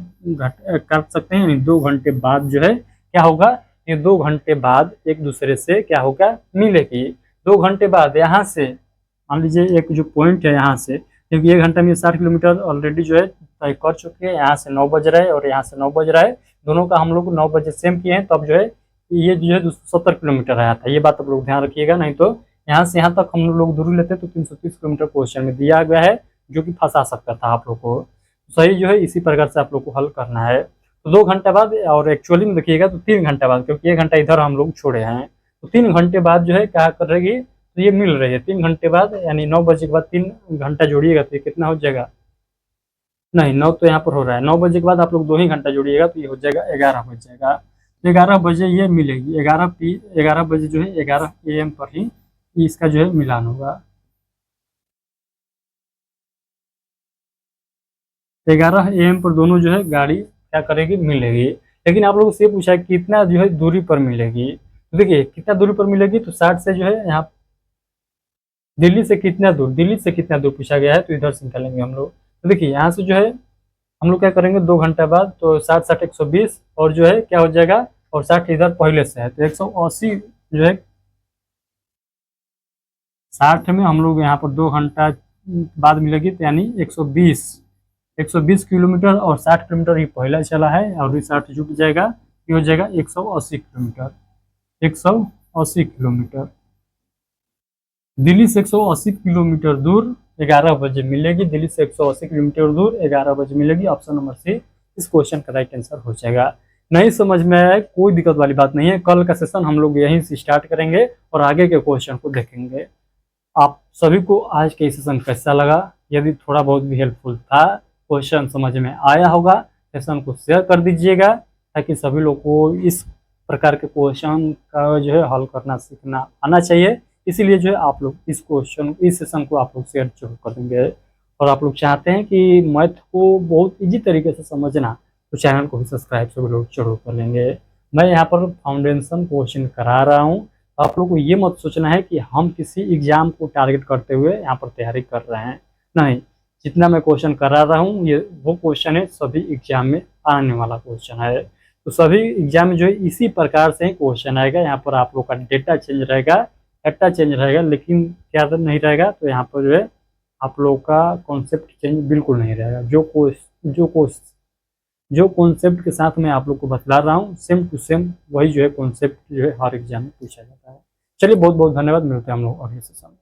कर सकते हैं, यानी 2 घंटे बाद जो है क्या होगा, ये 2 घंटे बाद एक दूसरे से क्या होगा, मिलेगी। 2 घंटे बाद यहाँ से मान लीजिए एक जो पॉइंट है यहाँ से, क्योंकि 1 घंटा में 60 किलोमीटर ऑलरेडी जो है तय कर चुके हैं। यहाँ से 9 बज रहा है और यहाँ से 9 बज रहा है, दोनों का हम लोग 9 बजे सेम किए हैं, तब जो है ये जो है 270 किलोमीटर आया था। ये बात आप लोग ध्यान रखिएगा, नहीं तो यहाँ से यहाँ तक हम लोग दूरी लेते तो 330 किलोमीटर क्वेश्चन में दिया गया है, जो कि फंसा सकता था आप लोग को। सही जो है इसी प्रकार से आप लोग को हल करना है। तो 2 घंटे बाद, और एक्चुअली में देखिएगा तो 3 घंटे बाद, क्योंकि 1 घंटा इधर हम लोग छोड़े हैं, तो 3 घंटे बाद जो है क्या करेगी, तो ये मिल रही है 3 घंटे बाद, यानी 9 बजे के बाद 3 घंटा जोड़िएगा तो ये कितना हो जाएगा, नहीं 9 तो यहाँ पर हो रहा है, 9 बजे के बाद आप लोग 2 ही घंटा जोड़िएगा तो ये हो जाएगा 11 हो जाएगा। 11 बजे ये मिलेगी, 11 बजे जो है 11 AM पर ही इसका जो है मिलान होगा। 11 AM पर दोनों जो है गाड़ी क्या करेगी, मिलेगी। लेकिन आप लोगों से पूछा है कितना जो है दूरी पर मिलेगी, तो देखिए कितना दूरी पर मिलेगी, तो 60 से जो है यहाँ दिल्ली से कितना दूर, पूछा गया है, तो इधर से निकालेंगे हम लोग। तो देखिए यहाँ से जो है हम लोग क्या करेंगे 2 घंटे बाद, तो 60 60 120 और जो है क्या हो जाएगा, और 60 इधर पहले से है तो 180 जो है 60 में हम लोग यहाँ पर 2 घंटा बाद मिलेगी, तो यानी 120 किलोमीटर, और 60 किलोमीटर ये पहला चला है और ये 60 जुट जाएगा, ये हो जाएगा 180 किलोमीटर। 180 किलोमीटर दिल्ली से 180 किलोमीटर दूर 11 बजे मिलेगी, दिल्ली से 180 किलोमीटर दूर 11 बजे मिलेगी। ऑप्शन नंबर सी इस क्वेश्चन का राइट आंसर हो जाएगा। नहीं समझ में आया, कोई दिक्कत वाली बात नहीं है, कल का सेशन हम लोग यहीं से स्टार्ट करेंगे और आगे के क्वेश्चन को देखेंगे। आप सभी को आज के सेशन कैसा लगा, यदि थोड़ा बहुत भी हेल्पफुल था, क्वेश्चन समझ में आया होगा, सेशन को शेयर कर दीजिएगा, ताकि सभी लोग को इस प्रकार के क्वेश्चन का जो है हल करना सीखना आना चाहिए। इसीलिए जो है आप लोग इस सेशन को आप लोग शेयर जरूर कर देंगे। और आप लोग चाहते हैं कि मैथ को बहुत इजी तरीके से समझना, तो चैनल को भी सब्सक्राइब सभी लोग जरूर कर लेंगे। मैं यहाँ पर फाउंडेशन क्वेश्चन करा रहा हूँ, तो आप लोग को ये मत सोचना है कि हम किसी एग्जाम को टारगेट करते हुए यहाँ पर तैयारी कर रहे हैं, नहीं। जितना मैं क्वेश्चन करा रहा हूँ ये वो क्वेश्चन है सभी एग्जाम में आने वाला क्वेश्चन है। तो सभी एग्जाम में जो है इसी प्रकार से ही क्वेश्चन आएगा। यहाँ पर आप लोग का डेटा चेंज रहेगा, लेकिन क्या नहीं रहेगा, तो यहाँ पर जो है आप लोग का कॉन्सेप्ट चेंज बिल्कुल नहीं रहेगा। जो कॉन्सेप्ट के साथ मैं आप लोग को बतला रहा हूँ सेम टू सेम वही जो है कॉन्सेप्ट जो है हर एग्जाम में पूछा जाता है। चलिए बहुत बहुत धन्यवाद, मिलते हैं हम लोग अगले सेशन में।